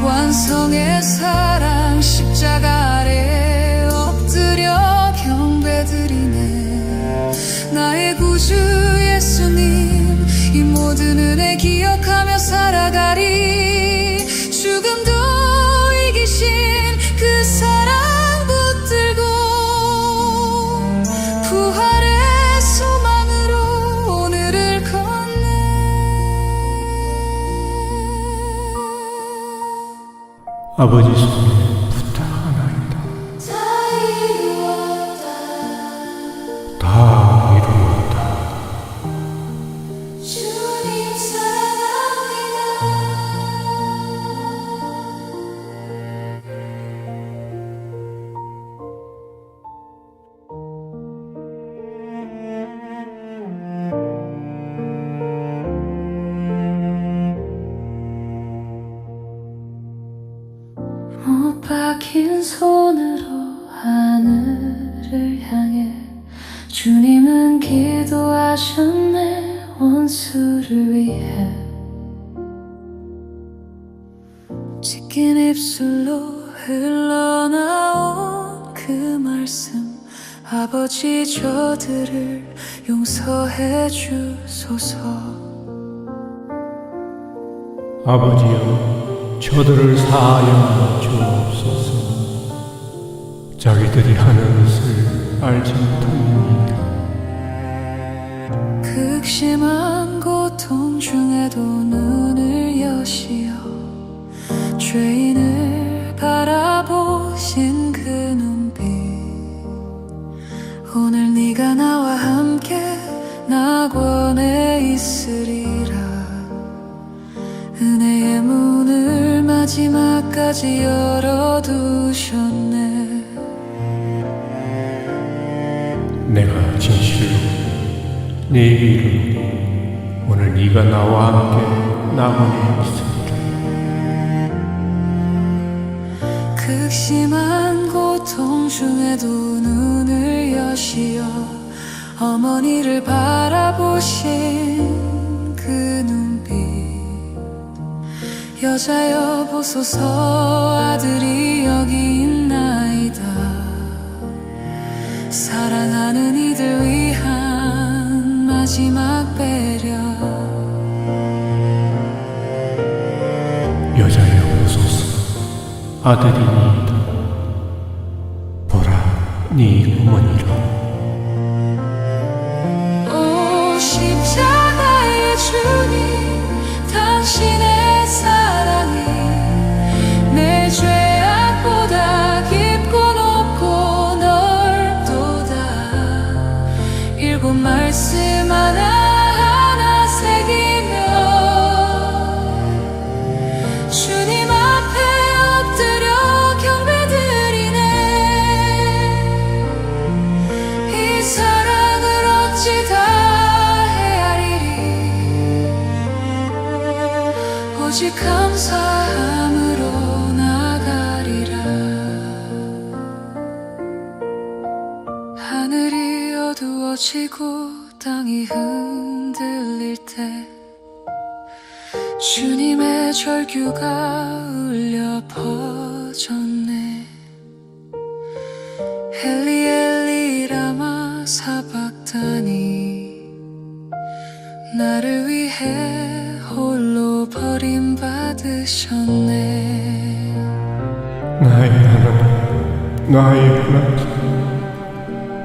완성의 사랑 십자가 아래 엎드려 경배드리네. 나의 구주 예수님, 이 모든 은혜 기억하며 살아가리. 죽음도 이기신 그 사랑 붙들고 부활의 소망으로 오늘을 걷네. 아버지 손에 부탁하나이다. 다 이루었다. 주님 사랑합니다. 못 박힌 손으로 하늘을 향해 주님은 기도하셨네. 원수를 위해 찢긴 입술로 흘러나온 그 말씀. 아버지 저들을 용서해 주소서. 아버지여, 저들을 사하여 주옵소서. 자기들이 하는 것을 알지 못합니다. 극심한 고통 중에도 눈을 여시어 죄인을 바라보신 그 눈빛. 오늘 네가 나와 함께 낙원에 있으리라. 은혜의 문을 마지막까지 열어두셨네. 내가 진실로 네게 이르노니 오늘 네가 나와 함께 낙원에 있으리라. 극심한 고통 중에도 눈을 여시어 어머니를 바라보신 그 눈빛. 여자여 보소서, 아들이 여기 있나이다. 사랑하는 이들 위한 마지막 배려. 여자여 보소서, 아들이니이다. 보라, 네 어머니라. 오 십자가의 주님, 당신의 사랑이 내 죄악보다 깊고 높고 넓도다. 일곱 말씀 하나하나 새기며 주님 앞에 엎드려 경배드리네. 이 사랑을 어찌 다 헤아리리. 오직 감사함으로 나가리라. 하늘이 어두워지고 땅이 흔들릴 때 주님의 절규가 울려 울려 퍼졌네. 엘리 엘리 라마 사박다니, 나를 위해 홀로 버림받으셨네. 나의 하나님, 나의 하나님,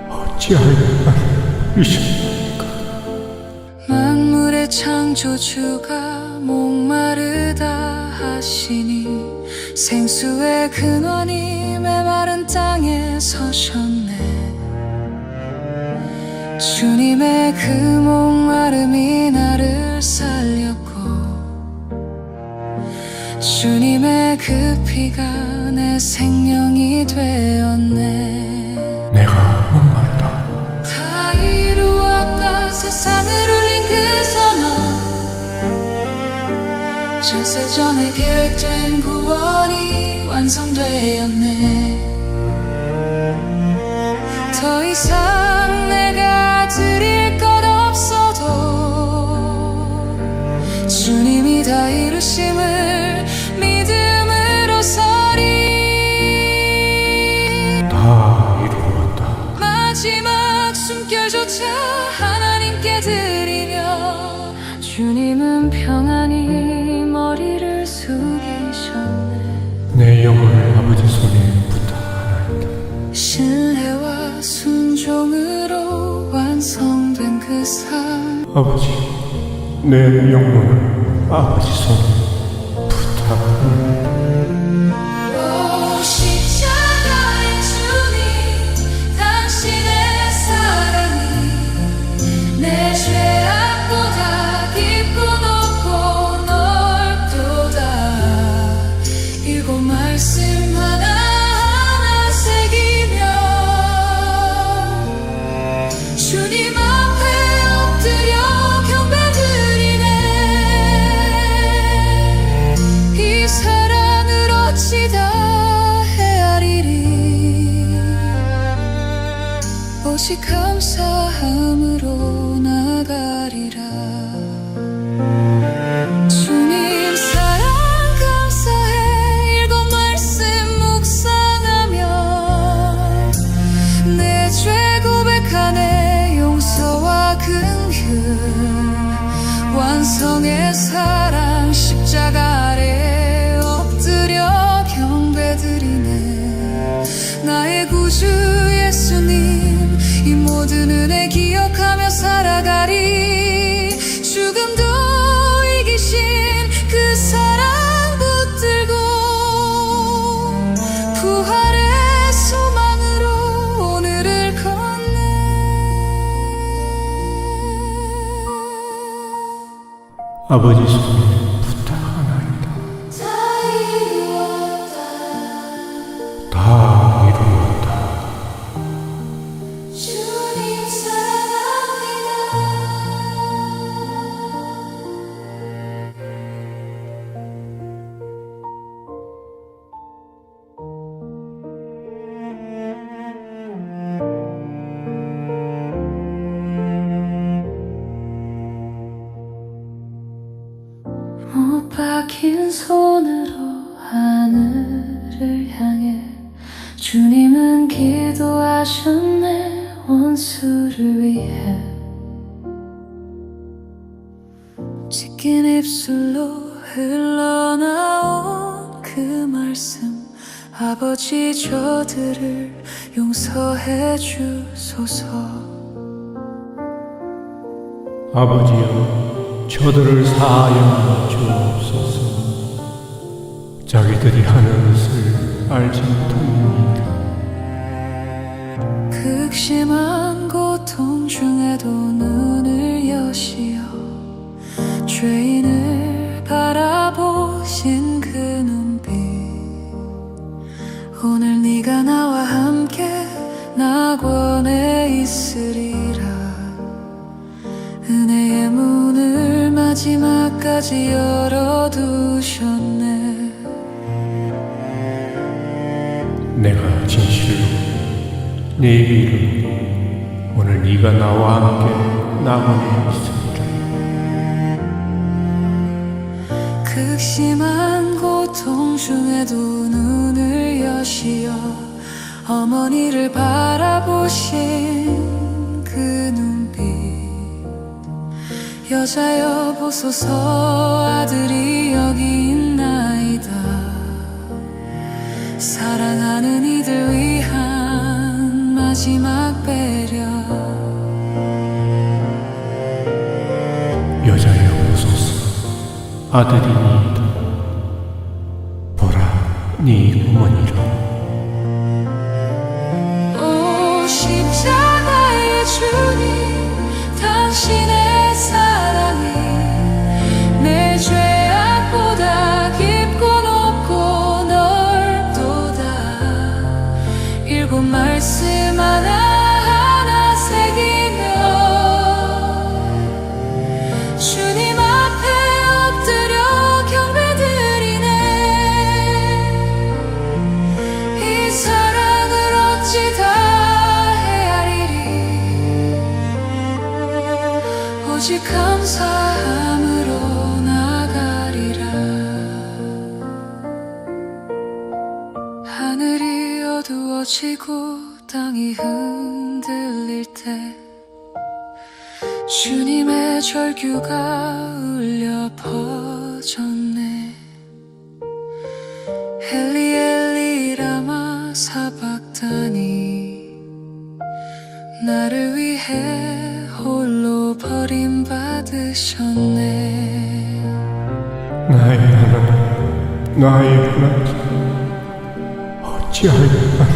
어찌하여 나를 잊으십니까? 만물의 창조주가 목마르다 하시니, 생수의 근원이 메마른 땅에 서셨네. 주님의 그 목마름이 나를 살렸고, 주님의 그 피가 내 생명이 되었네. 내가 목마르다. 다 이루었다 세상을 울린 그 선언, 창세전에 계획된 구원이 완성되었네. 더 이상 내가 드릴 것 없어도 주님이 다 이루심을 믿음으로 서리. 다 이루었다. 마지막 숨결조차 하나님께 드리며, 주님은 평안히 머리를 숙이셨네. 내 영혼을 아버지 손에 부탁하나이다. 신뢰와 순종으로 완성된 그 삶, 아버지, 내 영혼을 아버지 손에 부탁하나이다. 오 십자가의 주님, 당신의 사랑이 내 죄악보다 깊고 높고 넓도다. 이곳 말씀 하나하나 새기며 주님 앞에 엎드려 경배드리네. 이 사랑을 어찌 다 헤아리리. 오직 감사함으로 나가리라. 주님 사랑 감사해. 일곱 말씀 묵상하며 내 죄 고백하네. 용서와 긍휼, 완성의 사랑, 십자가 아래 엎드려 경배드리네. 나의 구주 예수님, 이 모든 은혜 기억하며 살아가리. 죽음도 이기신 그 사랑 붙들고 부활의 소망으로 오늘을 걷네. 아버지 손에 부탁하나이다. 다 이루었다. 주님 사랑합니다. 못 박힌 손으로 하늘을 향해 주님은 기도하셨네. 원수를 위해 찢긴 입술로 흘러나온 그 말씀, 아버지 저들을 용서해 주소서. 아버지여, 저들을 사하여 주옵소서. 자기들이 하는 것을 알지 못합니다. 극심한 고통 중에도 눈을 여시어 죄인을 바라보신 그 눈빛, 오늘 네가 나와 함께 낙원에 있으리라. 은혜의 문을 마지막까지 열어두셨네. 내가 진실로 네 이름으로 오늘 네가 나와 함께 낙원에 있으리라. 극심한 고통 중에도 눈을 여시어 어머니를 바라보신 그 눈빛 여자여 보소서 아들이 여기 있나이다 사랑하는 이들 위한 마지막 배려 여자여 보소서 아들이니이다 보라 네 어머니라 오 십자가의 주님 당신의 사랑이 내 죄악보다 깊고 높고 넓도다 일곱 말씀 하나하나 새기며 주님 앞에 엎드려 경배드리네 이 사랑을 어찌 다 헤아리리 오직 감사함으로 나가리라 하늘이 어두워지고 땅이 흔들릴 때 주님의 절규가 울려 퍼졌네 엘리 엘리 라마 사박다니 나를 위해 홀로 버림받으셨네 나의 하나님 나의 하나님 어찌하여 나를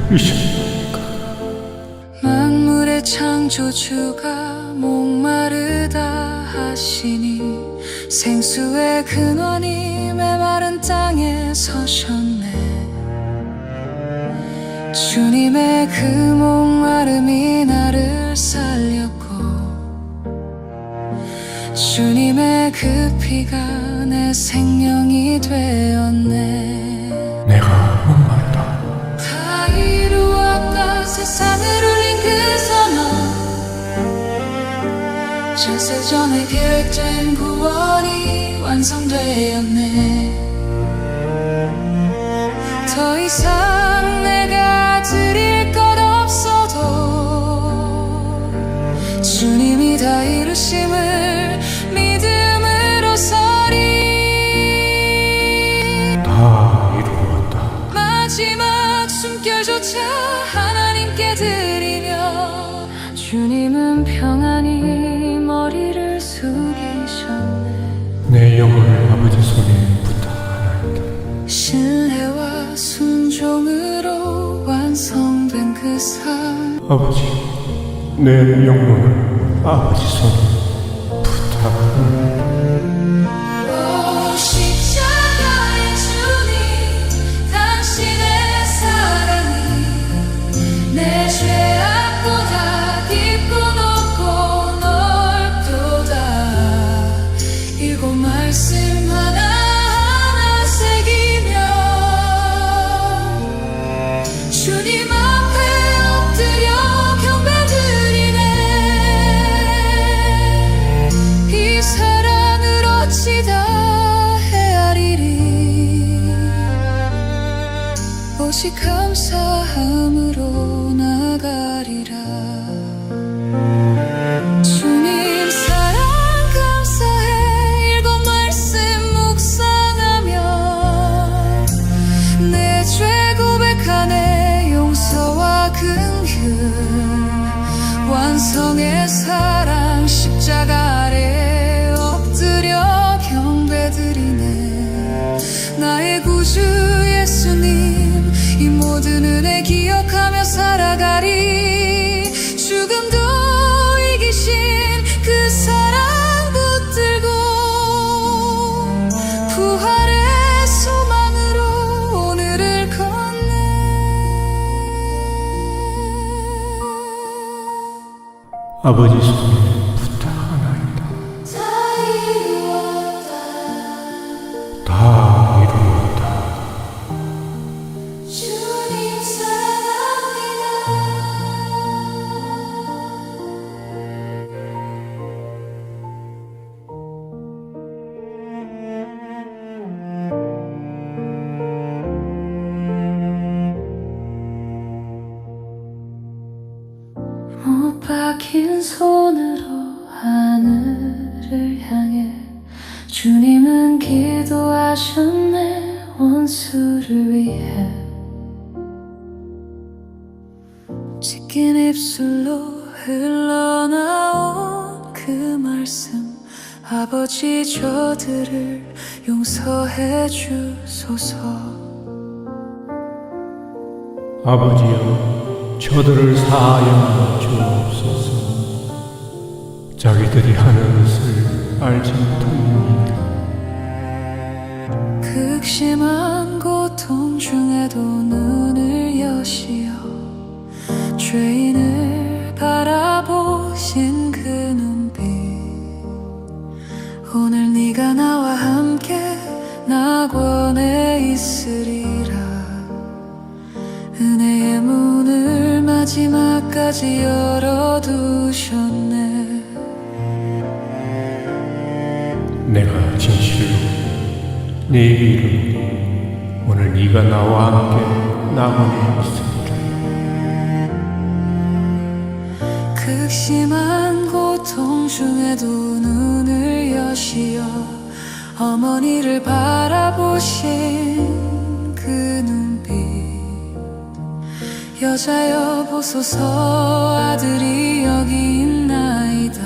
버리셨나이까 만물의 창조주가 목마르다 하시니 생수의 근원이 메마른 땅에 서셨네 주님의 그 목마름이 나를 살렸고 주님의 그 피가 내 생명이 되었네 내가 목마르다 다 이루었다 세상을 울린 그 선언 창세전에 계획된 구원이 완성되었네 더 이상 내가 드릴 것 없어도 주님이 다 이루심을 믿음으로 서리 다 이루었다 마지막 숨결조차 하나님께 드리며 주님은 평안히 머리를 숙이셨네 내 영혼을 아버지 손에 부탁하나이다 신뢰와 순종으로 완성된 그 삶 아버지 내 영혼을 아버지 손에 부탁하나이다 오 십자가의 주님 당신의 사랑이 내 죄악보다 깊고 높고 넓도다 일곱 말씀 하나하나 새기며 주님 앞에 엎드려 경배드리네 이 사랑을 어찌 다 헤아리리 오직 감사함으로 나가리라 주님 사랑 감사해 일곱 말씀 묵상하며 내 죄 고백하네 용서와 긍휼 완성의 사랑 십자가 아래 엎드려 경배드리네 나의 구주 예수님 이 모든 은혜 기억하며 살아가리 죽음도 이기신 그 사랑 붙들고 부활의 소망으로 오늘을 걷네 아버지 손에 부탁하나이다 다 이루었다 주님 사랑합니다 박힌 손으로 하늘을 향해 주님은 기도하셨네 원수를 위해 찢긴 입술로 흘러나온 그 말씀 아버지 저들을 용서해 주소서 아버지여 저들을 사하여 주옵소서. 자기들이 하는 것을 알지 못하느니라. 극심한 고통 중에도 눈을 여시어 죄인을 바라보신 그 눈빛 오늘 네가 나와 함께 낙원에 있으리라 은혜의 문을 마지막까지 열어두셨네 내가 진실로 네게 이르노니 오늘 네가 나와 함께 낙원에 있으리라. 극심한 고통 중에도 눈을 여시어 어머니를 바라보신 그 눈빛 여자여 보소서 아들이 여기 있나이다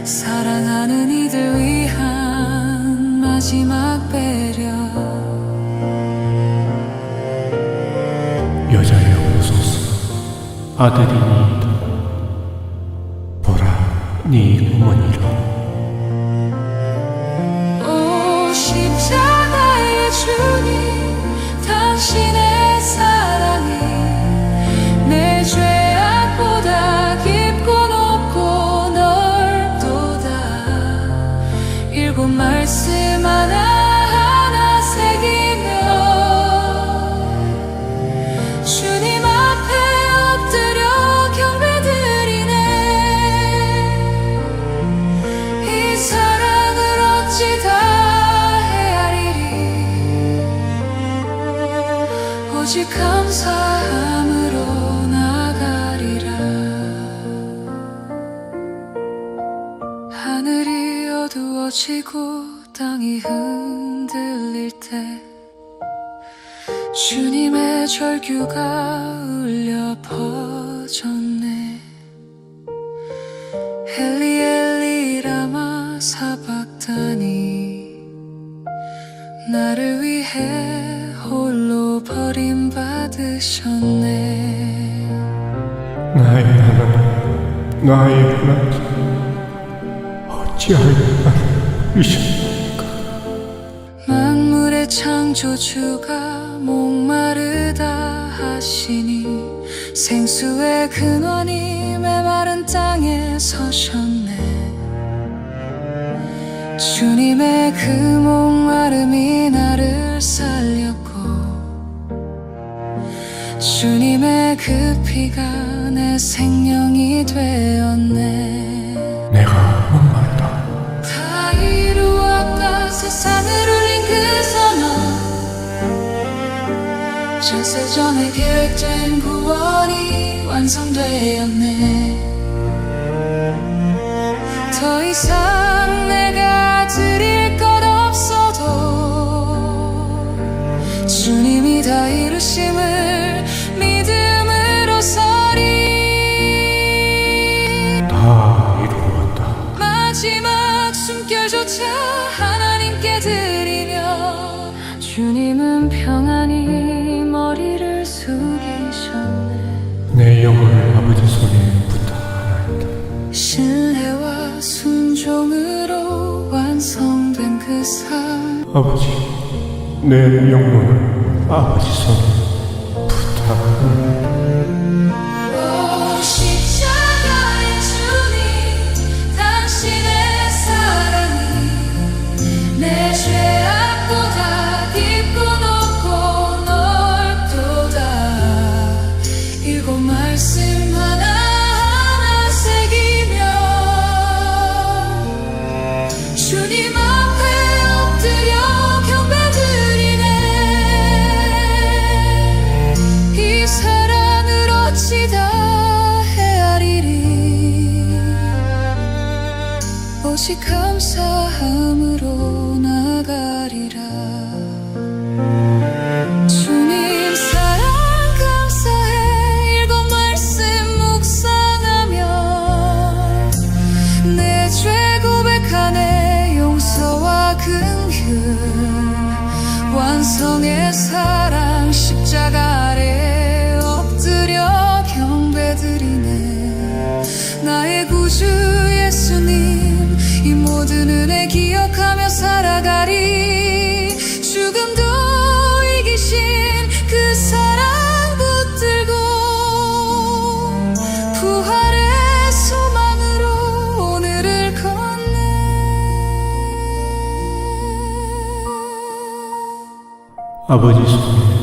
사랑하는 이들 위한 마지막 배려 여자여 보소서 아들이니이다. 보라 네 어머니라. 오 십자가의 주님 당신의 사랑이 내 죄악보다 깊고 높고 넓도다 일곱 말씀 하나하나 새기며 주님 앞에 엎드려 경배드리네 이 사랑을 어찌 다 헤아리리 오직 감사함으로 나가리라 하늘이 어두워지고 땅이 흔들릴 때 주님의 절규가 울려 퍼졌네 엘리 엘리 라마 사박다니 나를 위해 홀로 버림받으셨네 나의 하나님 나의 하나님 어찌하여 나를 버리셨습니까? 만물의 창조주가 목마르다 하시니 생수의 근원이 메마른 땅에 서셨네 주님의 그 목마름이 나를 살렸고 주님의 그 피가 내 생명이 되었네 내가 목마르다. 다 이루었다 세상을 울린 그 선언 창세전에 계획된 구원이 완성되었네 더 이상 내가 드릴 것 없어도 주님이 다 이루심을 믿음으로 서리 다 이루었다. 마지막 숨결조차 하나님께 드리며 주님은 평안히 머리를 숙이셨네 내 영혼을 아버지 손에 부탁하나이다. 신뢰와 순종으로 완성된 그 삶 아버지 내 영혼을 아버지 손에 부탁하나이다. 오 십자가의 주님 당신의 사랑이 내 죄악보다 깊고 높고 넓도다 일곱 말씀 하나하나 새기며 주님 앞에 엎드려 경배드리네 이 사랑을 아버지 손에